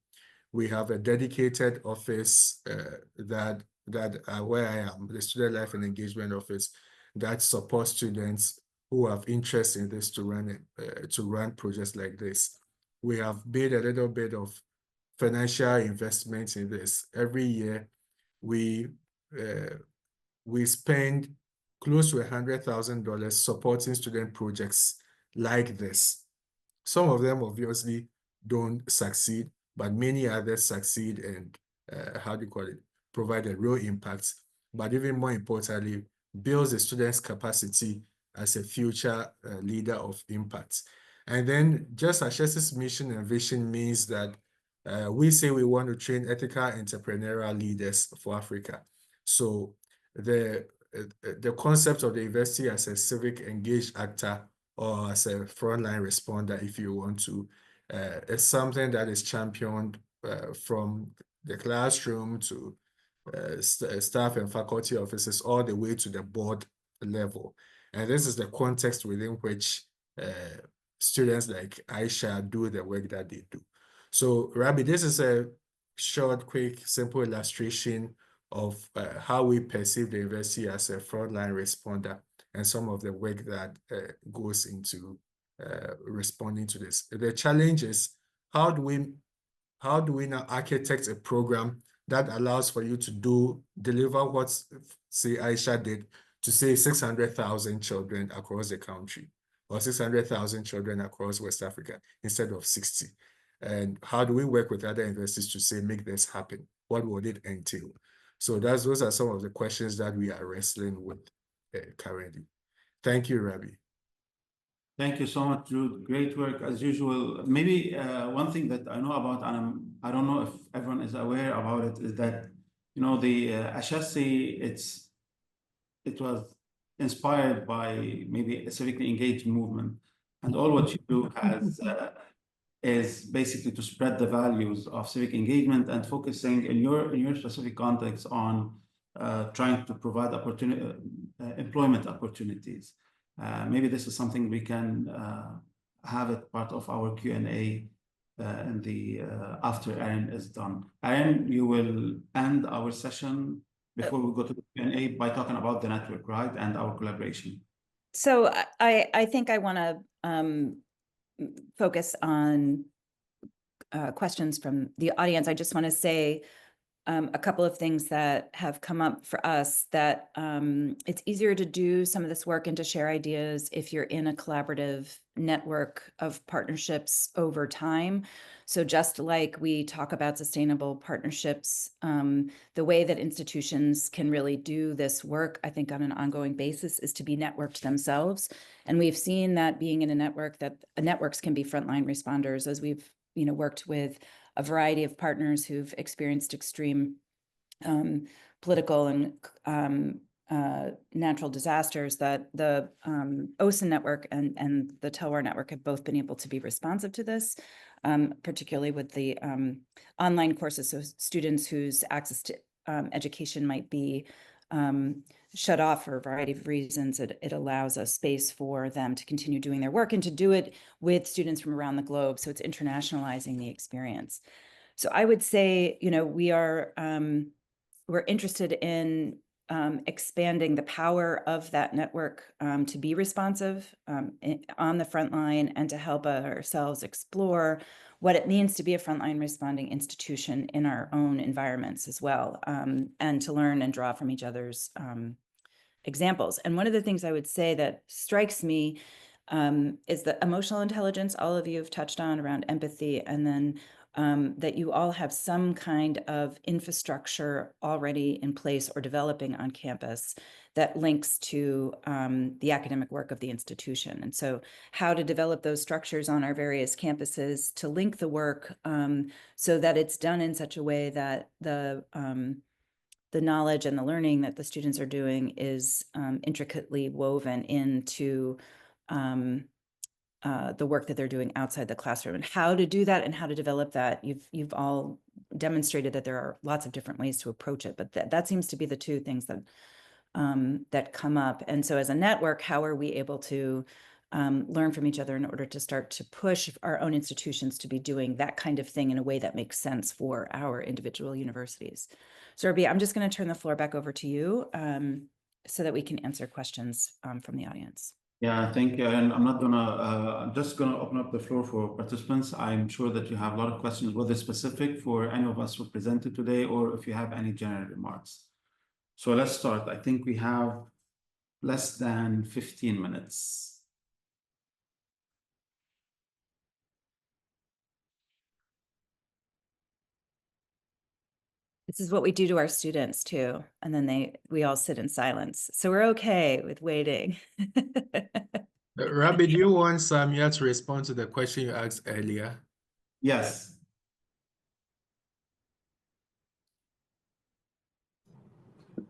We have a dedicated office where I am, the Student Life and Engagement Office, that supports students who have interest in this to run projects like this. We have made a little bit of financial investment in this. Every year, we spend close to $100,000 supporting student projects like this. Some of them obviously don't succeed, but many others succeed and provide a real impact. But even more importantly, builds the student's capacity as a future leader of impact. And then just Ashese's mission and vision means that we say we want to train ethical entrepreneurial leaders for Africa. So the concept of the university as a civic engaged actor or as a frontline responder, if you want to, is something that is championed from the classroom to staff and faculty officers all the way to the board level. And this is the context within which students like Aisha do the work that they do. So, Rabi, this is a short, quick, simple illustration of how we perceive the university as a frontline responder and some of the work that goes into responding to this. The challenge is how do we now architect a program that allows for you to deliver what, say, Aisha did to say 600,000 children across the country or 600,000 children across West Africa instead of 60. And how do we work with other universities to say, make this happen? What would it entail? So those are some of the questions that we are wrestling with currently. Thank you, Rabi. Thank you so much, Jude. Great work as usual. Maybe one thing that I know about, and I don't know if everyone is aware about it, is that the Ashasi, it was inspired by maybe a civically engaged movement, and all what you do is basically to spread the values of civic engagement and focusing in your specific context on trying to provide employment opportunities. Maybe this is something we can have it part of our Q&A in the after Aaron is done. Aaron, you will end our session before we go to the Q&A by talking about the network, right, and our collaboration. So I think I want to focus on questions from the audience. I just want to say a couple of things that have come up for us, that it's easier to do some of this work and to share ideas if you're in a collaborative network of partnerships over time. So just like we talk about sustainable partnerships, the way that institutions can really do this work, I think on an ongoing basis, is to be networked themselves. And we've seen that being in a network, that networks can be frontline responders, as we've worked with a variety of partners who've experienced extreme political and natural disasters, that the OSIN network and the TELWAR network have both been able to be responsive to this, particularly with the online courses. So students whose access to education might be shut off for a variety of reasons, it allows a space for them to continue doing their work and to do it with students from around the globe. So it's internationalizing the experience. So I would say, we're interested in expanding the power of that network to be responsive on the front line, and to help ourselves explore what it means to be a frontline responding institution in our own environments as well, and to learn and draw from each other's examples. And one of the things I would say that strikes me is the emotional intelligence all of you have touched on around empathy, and then that you all have some kind of infrastructure already in place or developing on campus that links to the academic work of the institution. And so how to develop those structures on our various campuses to link the work so that it's done in such a way that the knowledge and the learning that the students are doing is intricately woven into the work that they're doing outside the classroom. And how to do that and how to develop that, you've all demonstrated that there are lots of different ways to approach it, but that seems to be the two things that that come up. And so as a network, how are we able to learn from each other in order to start to push our own institutions to be doing that kind of thing in a way that makes sense for our individual universities? So Rabi, I'm just going to turn the floor back over to you so that we can answer questions from the audience. Yeah, thank you. And I'm just gonna open up the floor for participants. I'm sure that you have a lot of questions, whether specific for any of us who presented today, or if you have any general remarks. So let's start. I think we have less than 15 minutes. This is what we do to our students too. And then we all sit in silence. So we're okay with waiting. Rabi, do you want Samia to respond to the question you asked earlier? Yes.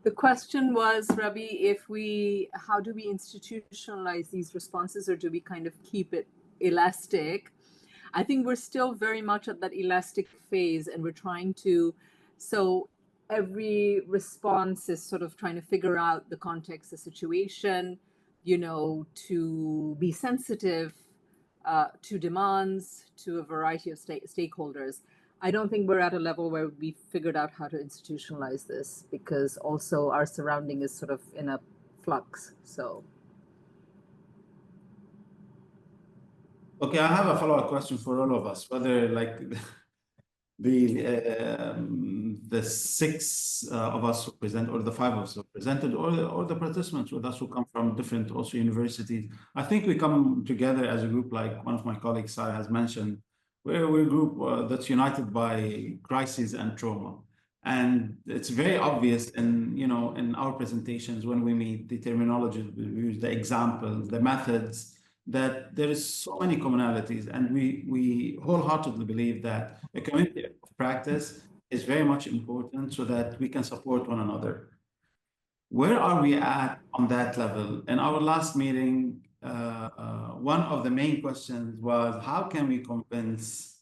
The question was, Rabi, how do we institutionalize these responses, or do we kind of keep it elastic? I think we're still very much at that elastic phase, and we're trying to, so every response is sort of trying to figure out the context, the situation, to be sensitive to demands, to a variety of stakeholders. I don't think we're at a level where we figured out how to institutionalize this, because also our surrounding is sort of in a flux. So. Okay, I have a follow-up question for all of us, whether the six of us who present, or the five of us who presented, or the participants with us who come from different also universities. I think we come together as a group, like one of my colleagues, Sarah, has mentioned. We're a group that's united by crises and trauma. And it's very obvious in, in our presentations when we meet, the terminology we use, the examples, the methods, that there is so many commonalities, and we wholeheartedly believe that a community of practice is very much important so that we can support one another. Where are we at on that level? In our last meeting, one of the main questions was, how can we convince,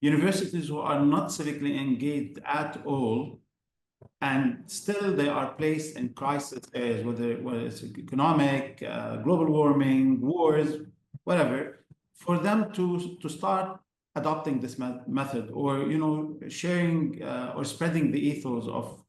universities who are not civically engaged at all, and still they are placed in crisis areas, whether it's economic, global warming, wars, whatever, for them to start adopting this method, or sharing or spreading the ethos of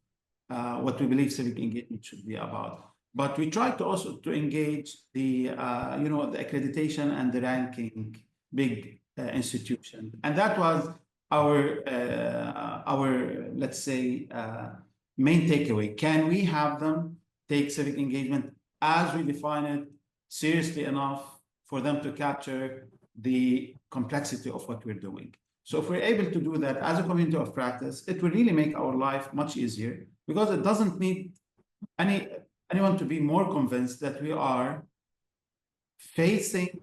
what we believe civic engagement should be about. But we try to also to engage the the accreditation and the ranking big institution, and that was our let's say main takeaway. Can we have them take civic engagement as we define it seriously enough for them to capture the complexity of what we're doing? So if we're able to do that as a community of practice, it will really make our life much easier, because it doesn't need anyone to be more convinced that we are facing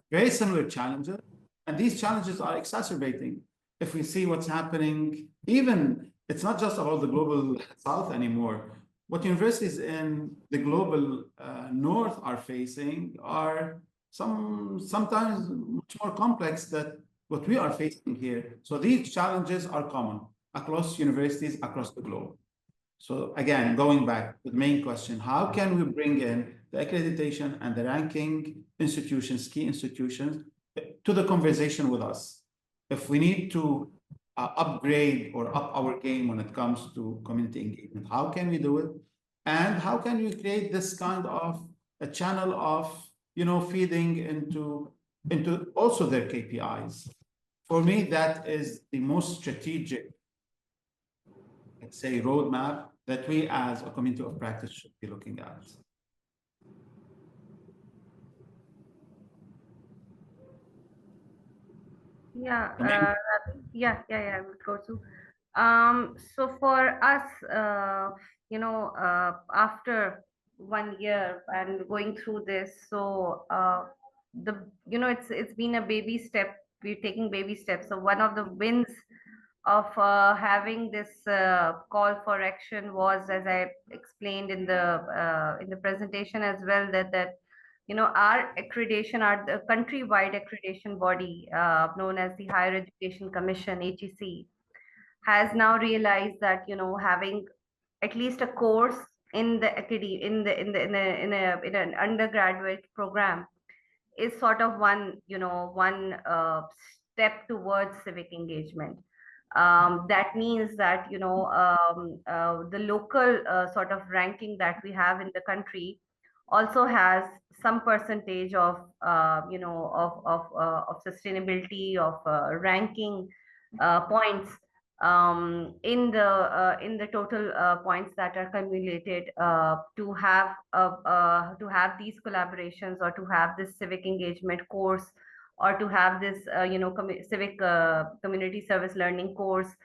very similar challenges, and these challenges are exacerbating. If we see what's happening, even it's not just about the global south anymore. What universities in the global north are facing are sometimes much more complex than what we are facing here. So these challenges are common across universities across the globe. So again, going back to the main question, how can we bring in the accreditation and the ranking institutions, key institutions, to the conversation with us? If we need to upgrade or up our game when it comes to community engagement, how can we do it? And how can we create this kind of a channel of, feeding into also their KPIs? For me, that is the most strategic, let's say, roadmap that we as a community of practice should be looking at. Yeah, I would go to. So for us, after 1 year and going through this, so it's been a baby step. We're taking baby steps. So one of the wins of having this call for action was, as I explained in the presentation as well, that our accreditation, our countrywide accreditation body known as the Higher Education Commission, HEC, has now realized that having at least a course in the in an undergraduate program is sort of one step towards civic engagement. That means that the local sort of ranking that we have in the country also has some percentage of of sustainability, of ranking points in the total points that are accumulated to have these collaborations, or to have this civic engagement course, or to have this civic community service learning course,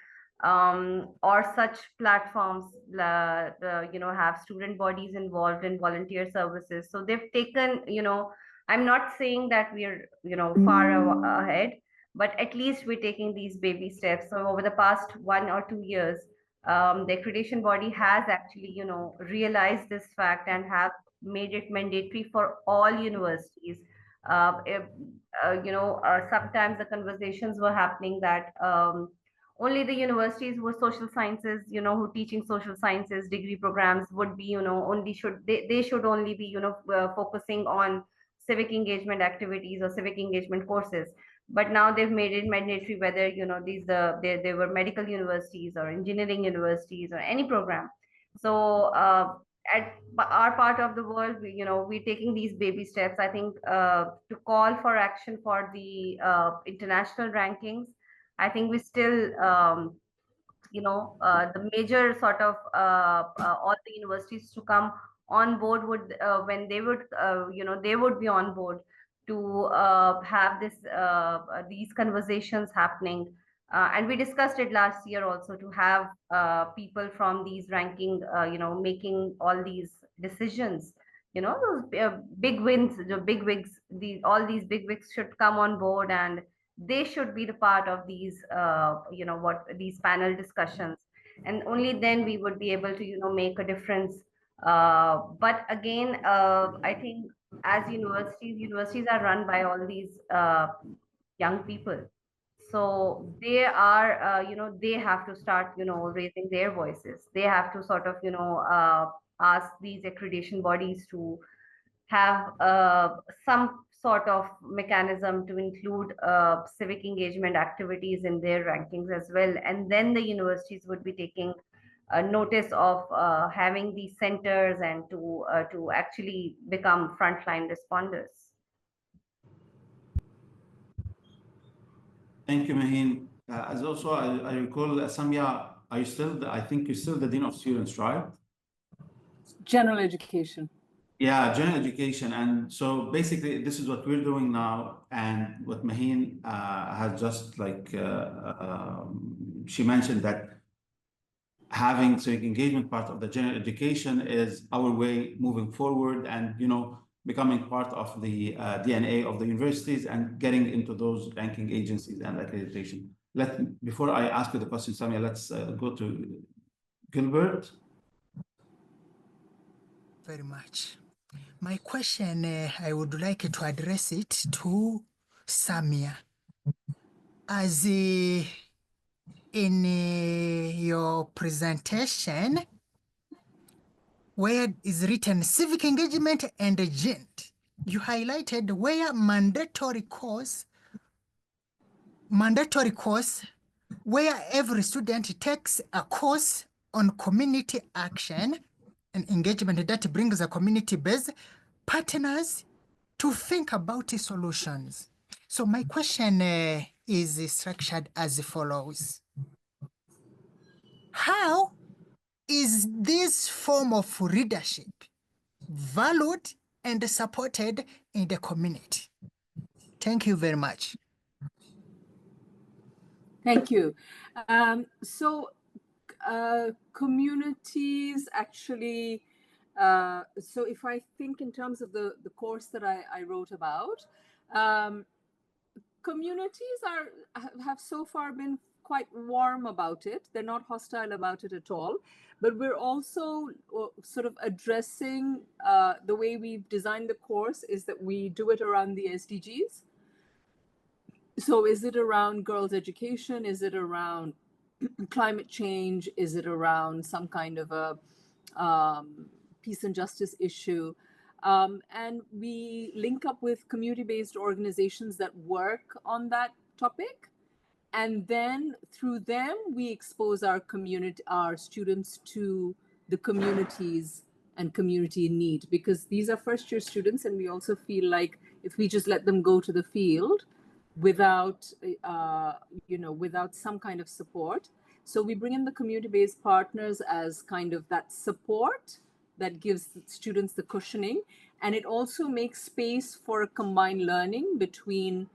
or such platforms have student bodies involved in volunteer services. So they've taken, I'm not saying that we're far ahead, but at least we're taking these baby steps. So over the past 1 or 2 years, the accreditation body has actually realized this fact and have made it mandatory for all universities. Sometimes the conversations were happening that only the universities who social sciences, who teaching social sciences degree programs would be, only should they should only be, focusing on civic engagement activities or civic engagement courses. But now they've made it mandatory, whether they were medical universities or engineering universities or any program. So at our part of the world, we're taking these baby steps. I think to call for action for the international rankings, I think we still, the major sort of all the universities to come on board would, when they would, they would be on board to have these conversations happening. And we discussed it last year also, to have people from these ranking, making all these decisions. Those big wins, the big wigs, all these big wigs should come on board, and they should be the part of these, these panel discussions, and only then we would be able to, make a difference. But again, I think as universities are run by all these young people. So they are, they have to start, raising their voices. They have to sort of, ask these accreditation bodies to have some sort of mechanism to include civic engagement activities in their rankings as well. And then the universities would be taking notice of having these centers, and to actually become frontline responders. Thank you, Maheen. As also, I recall, Samia, are you still, I think you're still the Dean of Students, right? General education. Yeah, general education. And so basically, this is what we're doing now. And what Maheen has just she mentioned that having civic engagement part of the general education is our way moving forward, and becoming part of the DNA of the universities and getting into those ranking agencies and accreditation. Before I ask you the question, Samia, let's go to Gilbert. Very much. My question, I would like to address it to Samia. As in your presentation, where is written civic engagement and GENT, you highlighted where mandatory course, where every student takes a course on community action and engagement that brings the community-based partners to think about solutions. So my question is structured as follows. How is this form of leadership valued and supported in the community? Thank you very much. Thank you. Communities actually, so if I think in terms of the course that I wrote about, communities have so far been quite warm about it. They're not hostile about it at all. But we're also sort of addressing the way we've designed the course is that we do it around the SDGs. So is it around girls' education? Is it around climate change? Is it around some kind of a peace and justice issue? And we link up with community-based organizations that work on that topic. And then through them, we expose our students to the communities and community in need, because these are first-year students, and we also feel like if we just let them go to the field without, without some kind of support. So we bring in the community-based partners as kind of that support that gives students the cushioning. And it also makes space for a combined learning between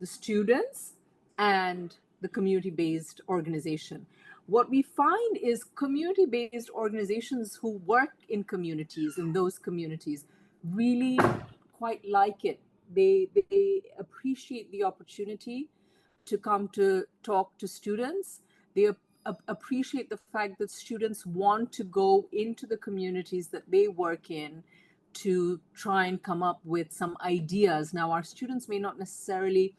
the students and the community-based organization. What we find is community-based organizations who work in communities, in those communities, really quite like it. They appreciate the opportunity to come to talk to students. They appreciate the fact that students want to go into the communities that they work in to try and come up with some ideas. Now, our students may not necessarily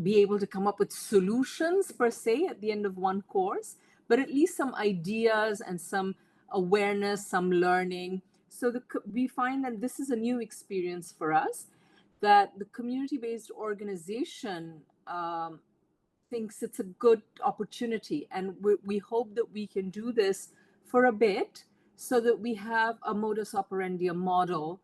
be able to come up with solutions per se at the end of one course, but at least some ideas and some awareness, some learning. So we find that this is a new experience for us, that the community-based organization thinks it's a good opportunity. And we hope that we can do this for a bit so that we have a modus operandi, a model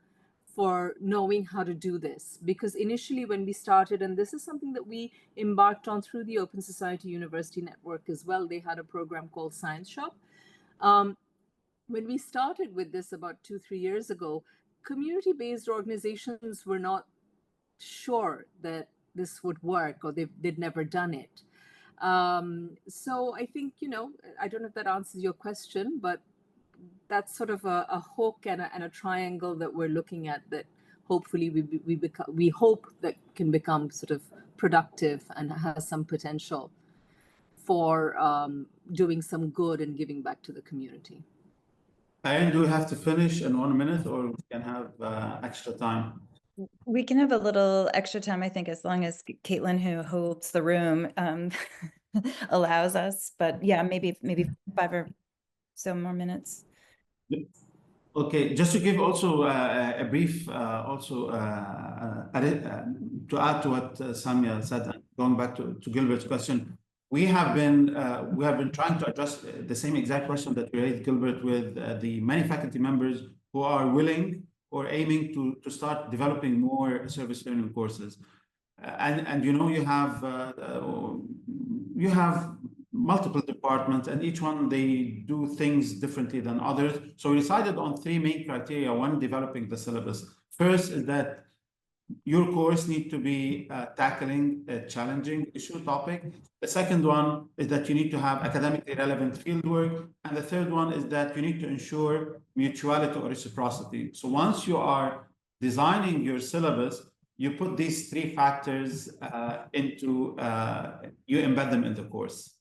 for knowing how to do this. Because initially when we started, and this is something that we embarked on through the Open Society University Network as well, they had a program called Science Shop. When we started with this about 2-3 years ago, community-based organizations were not sure that this would work, or they'd never done it. So I think, I don't know if that answers your question, but that's sort of a hook and a triangle that we're looking at, that hopefully we hope that can become sort of productive and has some potential for doing some good and giving back to the community. And do we have to finish in 1 minute, or we can have extra time? We can have a little extra time, I think, as long as Caitlin, who holds the room, allows us. But yeah, maybe 5 or so more minutes. Okay, just to give also a brief, to add to what Samia said, going back to Gilbert's question, we have been trying to address the same exact question that we raised, Gilbert, with the many faculty members who are willing or aiming to start developing more service learning courses. And you have multiple departments, and each one, they do things differently than others. So we decided on 3 main criteria when developing the syllabus. First is that your course need to be tackling a challenging issue topic. The second one is that you need to have academically relevant fieldwork. And the third one is that you need to ensure mutuality or reciprocity. So once you are designing your syllabus, you put these 3 factors you embed them in the course.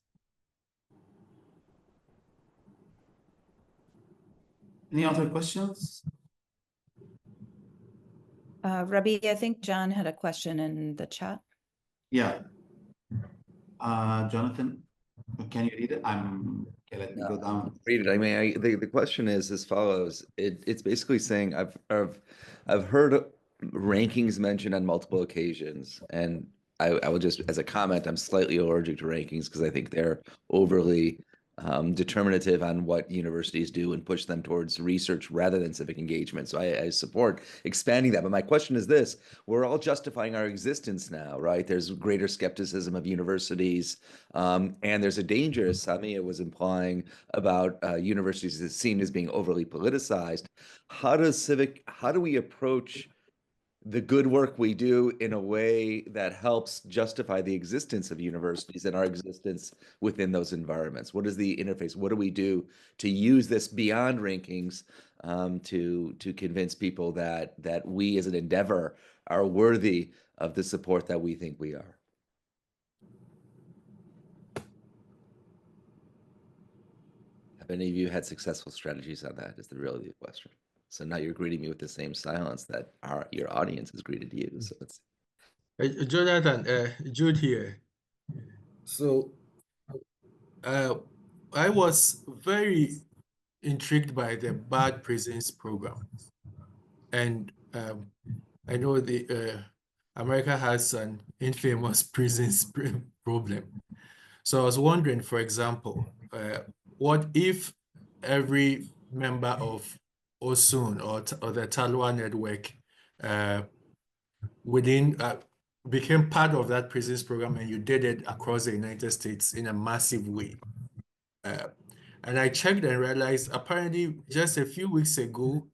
Any other questions? Rabi, I think John had a question in the chat. Yeah. Jonathan, can you read it? Okay, let me go down. Read it. I mean, the question is as follows. It's basically saying I've heard rankings mentioned on multiple occasions, and I will just, as a comment, I'm slightly allergic to rankings because I think they're overly determinative on what universities do and push them towards research rather than civic engagement. So I support expanding that. But my question is this: we're all justifying our existence now, right? There's greater skepticism of universities, and there's a danger, as Samia was implying, about universities as seen as being overly politicized. How do we approach the good work we do in a way that helps justify the existence of universities and our existence within those environments? What is the interface? What do we do to use this beyond rankings to convince people that we as an endeavor are worthy of the support that we think we are? Have any of you had successful strategies on that? Is really the question. So now you're greeting me with the same silence that your audience has greeted you. So it's Jonathan, Jude here. So I was very intrigued by the bad prisons program, and I know the America has an infamous prisons problem. So I was wondering, for example, what if every member of OSUN or the Talwa network became part of that prisons program, and you did it across the United States in a massive way. And I checked and realized apparently just a few weeks ago,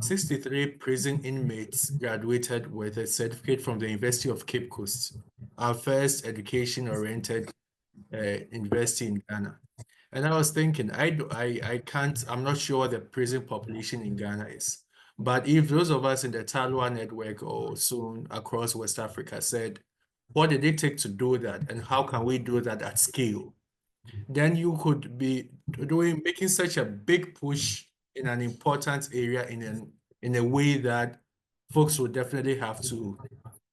63 prison inmates graduated with a certificate from the University of Cape Coast, our first education-oriented university in Ghana. And I was thinking, I'm not sure what the prison population in Ghana is. But if those of us in the Talwa network or soon across West Africa said, what did it take to do that? And how can we do that at scale? Then you could be making such a big push in an important area in a way that folks would definitely have to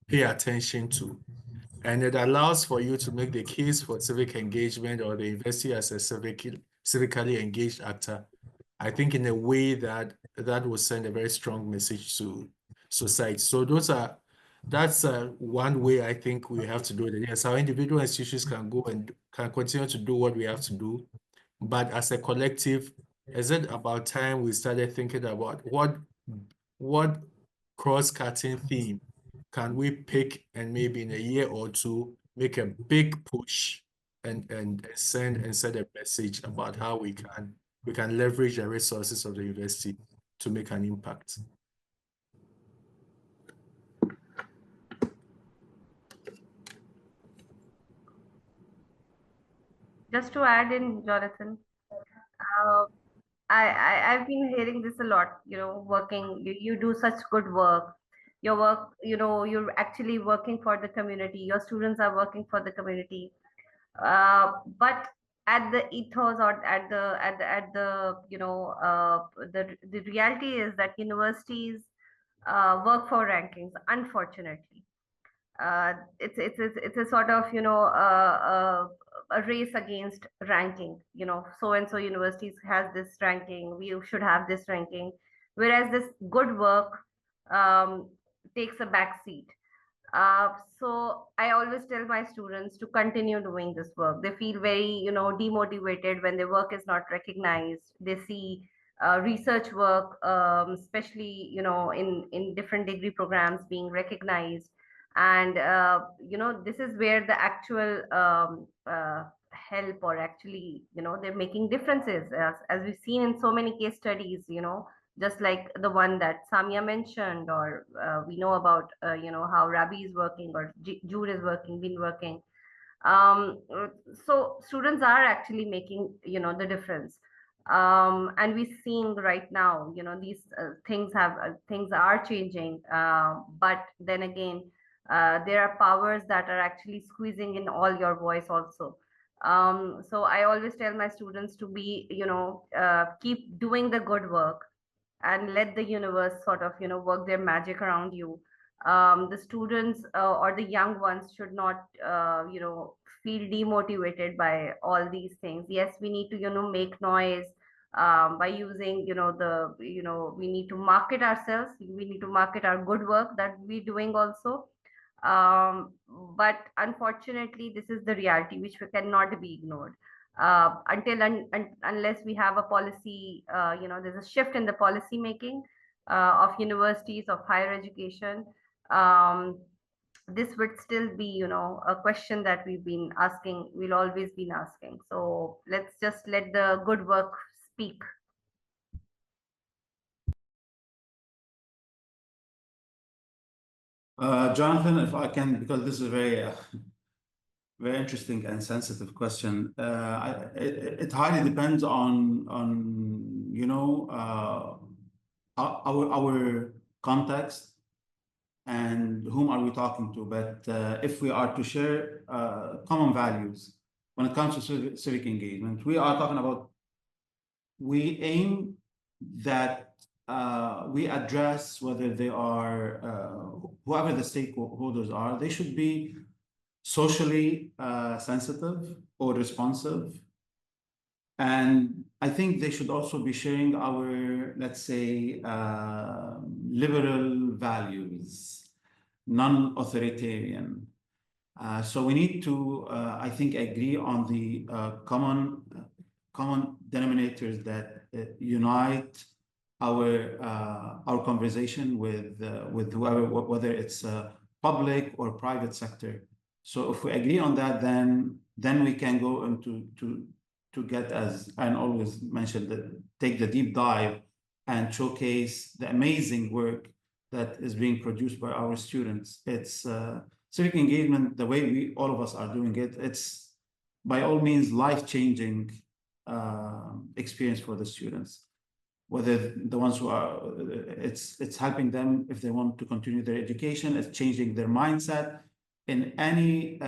pay attention to. And it allows for you to make the case for civic engagement or the university as a civically engaged actor, I think, in a way that will send a very strong message to society. So that's one way I think we have to do it. Yes, our individual institutions can go and can continue to do what we have to do. But as a collective, is it about time we started thinking about what cross-cutting theme can we pick and maybe in a year or two make a big push and set a message about how we can leverage the resources of the university to make an impact. Just to add in, Jonathan, I've been hearing this a lot, working, you do such good work. Your work, you're actually working for the community. Your students are working for the community. But at the ethos or the reality is that universities work for rankings, unfortunately. It's a sort of a race against ranking. So and so universities has this ranking, we should have this ranking, whereas this good work takes a back seat. So I always tell my students to continue doing this work. They feel very, demotivated when their work is not recognized. They see research work, especially, in different degree programs being recognized. And, this is where the actual help, or actually, they're making differences, as we've seen in so many case studies, just like the one that Samia mentioned, or we know about, how Rabi is working, or Jude is been working. So students are actually making, the difference. And we're seeing right now, these things are changing. But then again, there are powers that are actually squeezing in all your voice also. So I always tell my students to be, keep doing the good work, and let the universe sort of work their magic around you. The students or the young ones should not feel demotivated by all these things. Yes, we need to make noise by using we need to market ourselves, we need to market our good work that we're doing also. But unfortunately, this is the reality which cannot be ignored. Unless we have a policy, there's a shift in the policy making of universities, of higher education. This would still be, a question that we'll always been asking. So let's just let the good work speak. Jonathan, if I can, because this is a very, very interesting and sensitive question. It highly depends on our context and whom are we talking to. But if we are to share common values when it comes to civic engagement, we are talking about, we aim that we address whether they are, whoever the stakeholders are, they should be socially sensitive or responsive. And I think they should also be sharing our, let's say, liberal values, non-authoritarian. So we need to, I think, agree on the common denominators that unite our conversation with whoever, whether it's public or private sector. So if we agree on that, then we can go into to get, as Anne always mentioned, that take the deep dive and showcase the amazing work that is being produced by our students. It's civic engagement, the way all of us are doing it, it's by all means life-changing experience for the students. Whether the ones who are, it's helping them if they want to continue their education, it's changing their mindset in any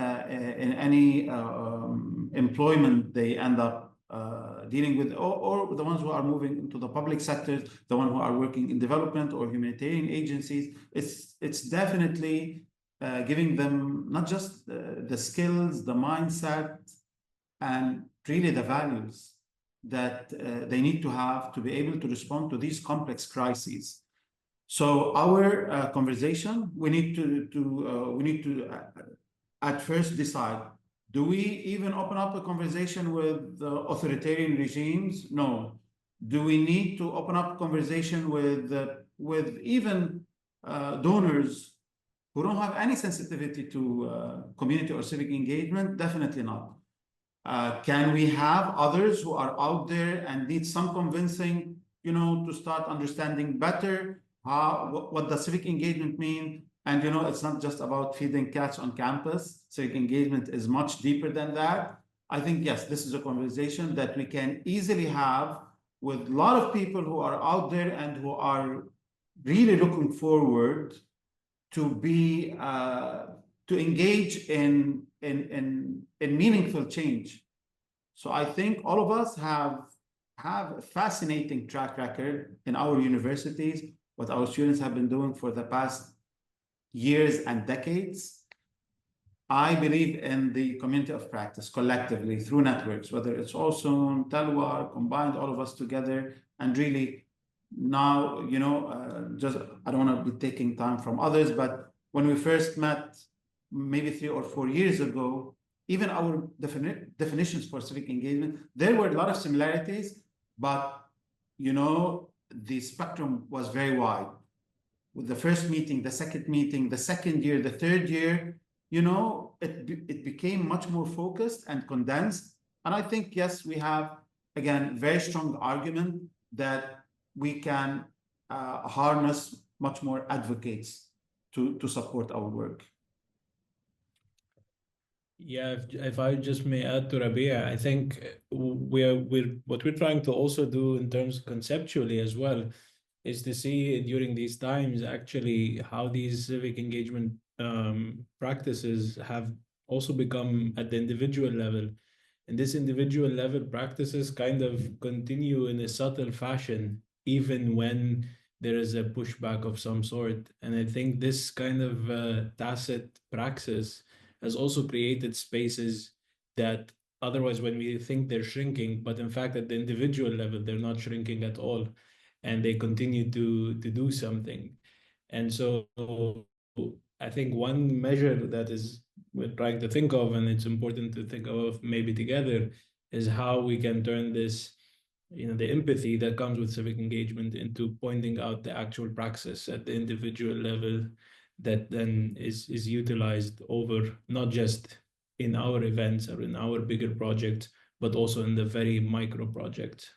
employment they end up dealing with, or the ones who are moving into the public sectors, the ones who are working in development or humanitarian agencies. It's definitely giving them not just the skills, the mindset, and really the values that they need to have to be able to respond to these complex crises. So our conversation, we need to at first decide, do we even open up a conversation with authoritarian regimes? No. Do we need to open up a conversation with even donors who don't have any sensitivity to community or civic engagement? Definitely not. Can we have others who are out there and need some convincing, to start understanding better what does civic engagement mean? And, it's not just about feeding cats on campus. Civic engagement is much deeper than that. I think, yes, this is a conversation that we can easily have with a lot of people who are out there and who are really looking forward to be to engage in meaningful change. So I think all of us have a fascinating track record in our universities, what our students have been doing for the past years and decades. I believe in the community of practice collectively through networks, whether it's Awesome, Telwar, combined all of us together, and really now, just I don't want to be taking time from others, but when we first met maybe 3 or 4 years ago, even our definitions for civic engagement, there were a lot of similarities, but the spectrum was very wide. With the first meeting, the second meeting, the second year, the third year, it became much more focused and condensed. And I think, yes, we have, again, very strong argument that we can harness much more advocates to support our work. Yeah, if I just may add to Rabia, I think we're what we're trying to also do in terms conceptually as well is to see during these times actually how these civic engagement practices have also become at the individual level. And this individual level practices kind of continue in a subtle fashion, even when there is a pushback of some sort. And I think this kind of tacit praxis has also created spaces that otherwise when we think they're shrinking, but in fact at the individual level, they're not shrinking at all. And they continue to do something. And so I think one measure that we're trying to think of, and it's important to think of maybe together, is how we can turn this, the empathy that comes with civic engagement into pointing out the actual praxis at the individual level that then is utilized over not just in our events or in our bigger projects, but also in the very micro projects.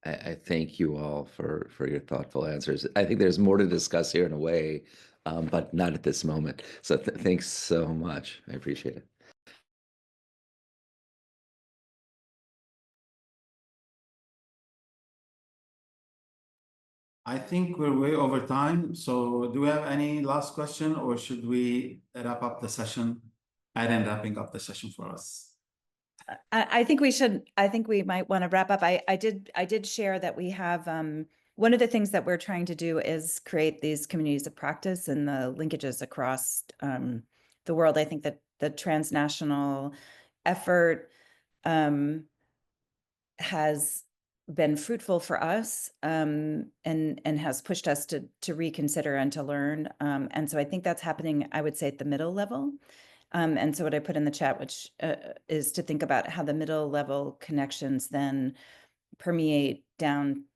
I thank you all for your thoughtful answers. I think there's more to discuss here in a way, but not at this moment. So thanks so much. I appreciate it. I think we're way over time. So do we have any last question, or should we wrap up the session? Aaron wrapping up the session for us. I think we should. I think we might want to wrap up. I did share that we have one of the things that we're trying to do is create these communities of practice and the linkages across the world. I think that the transnational effort has been fruitful for us and has pushed us to reconsider and to learn. And so I think that's happening, I would say, at the middle level. And so what I put in the chat, which is to think about how the middle level connections then permeate down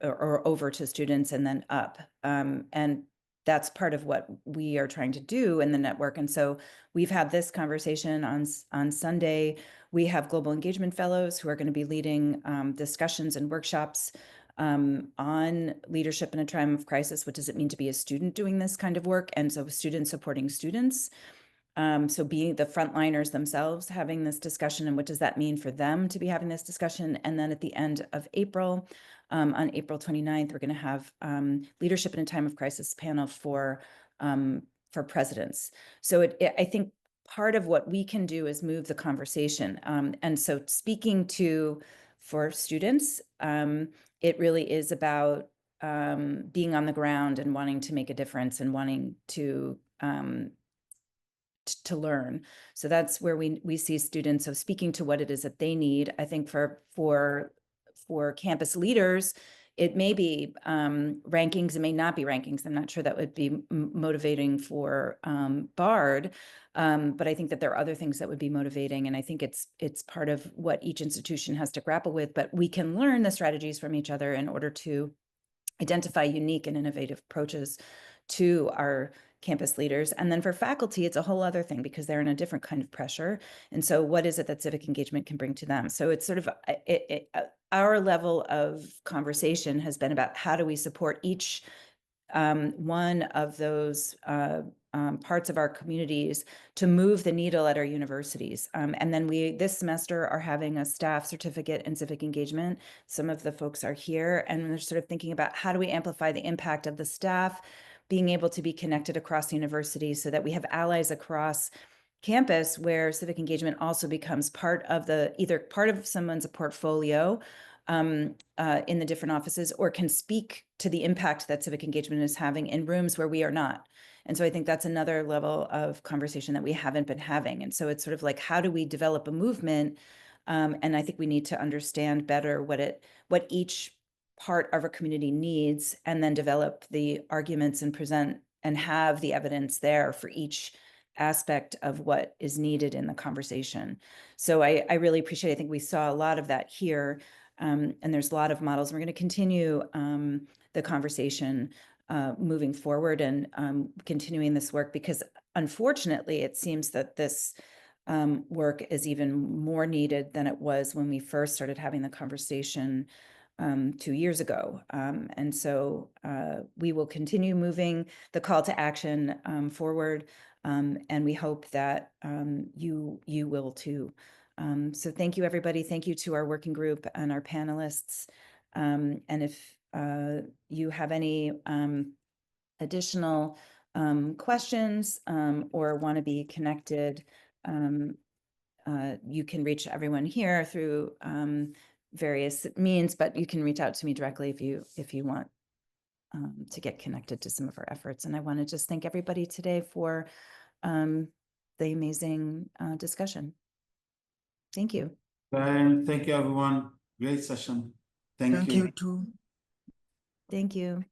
or over to students and then up. And that's part of what we are trying to do in the network. And so we've had this conversation on Sunday. We have global engagement fellows who are going to be leading discussions and workshops on leadership in a time of crisis. What does it mean to be a student doing this kind of work? And so students supporting students. So being the frontliners themselves having this discussion, and what does that mean for them to be having this discussion? And then at the end of April, on April 29th, we're going to have leadership in a time of crisis panel for presidents. So I think part of what we can do is move the conversation. And so speaking for students, it really is about being on the ground and wanting to make a difference and wanting to learn. So that's where we see students. So speaking to what it is that they need, I think for campus leaders, it may be rankings, it may not be rankings. I'm not sure that would be motivating for BARD, but I think that there are other things that would be motivating, and I think it's part of what each institution has to grapple with, but we can learn the strategies from each other in order to identify unique and innovative approaches to our campus leaders. And then for faculty, it's a whole other thing because they're in a different kind of pressure. And so what is it that civic engagement can bring to them? So it's sort of our level of conversation has been about how do we support each one of those parts of our communities to move the needle at our universities. And then we, this semester, are having a staff certificate in civic engagement. Some of the folks are here, and they're sort of thinking about how do we amplify the impact of the staff being able to be connected across the university so that we have allies across campus where civic engagement also becomes part of the, either part of someone's portfolio in the different offices, or can speak to the impact that civic engagement is having in rooms where we are not. And so I think that's another level of conversation that we haven't been having. And so it's sort of like, how do we develop a movement? And I think we need to understand better what each part of our community needs, and then develop the arguments and present and have the evidence there for each aspect of what is needed in the conversation. So I really appreciate, I think we saw a lot of that here. And there's a lot of models. We're going to continue the conversation moving forward and continuing this work, because unfortunately, it seems that this work is even more needed than it was when we first started having the conversation 2 years ago. And so we will continue moving the call to action forward, and we hope that you will too. So thank you, everybody. Thank you to our working group and our panelists. And if you have any additional questions or want to be connected, you can reach everyone here through various means, but you can reach out to me directly if you want to get connected to some of our efforts. And I want to just thank everybody today for the amazing discussion. Thank you. Thank you, everyone. Great session. Thank you. Thank you too. Thank you.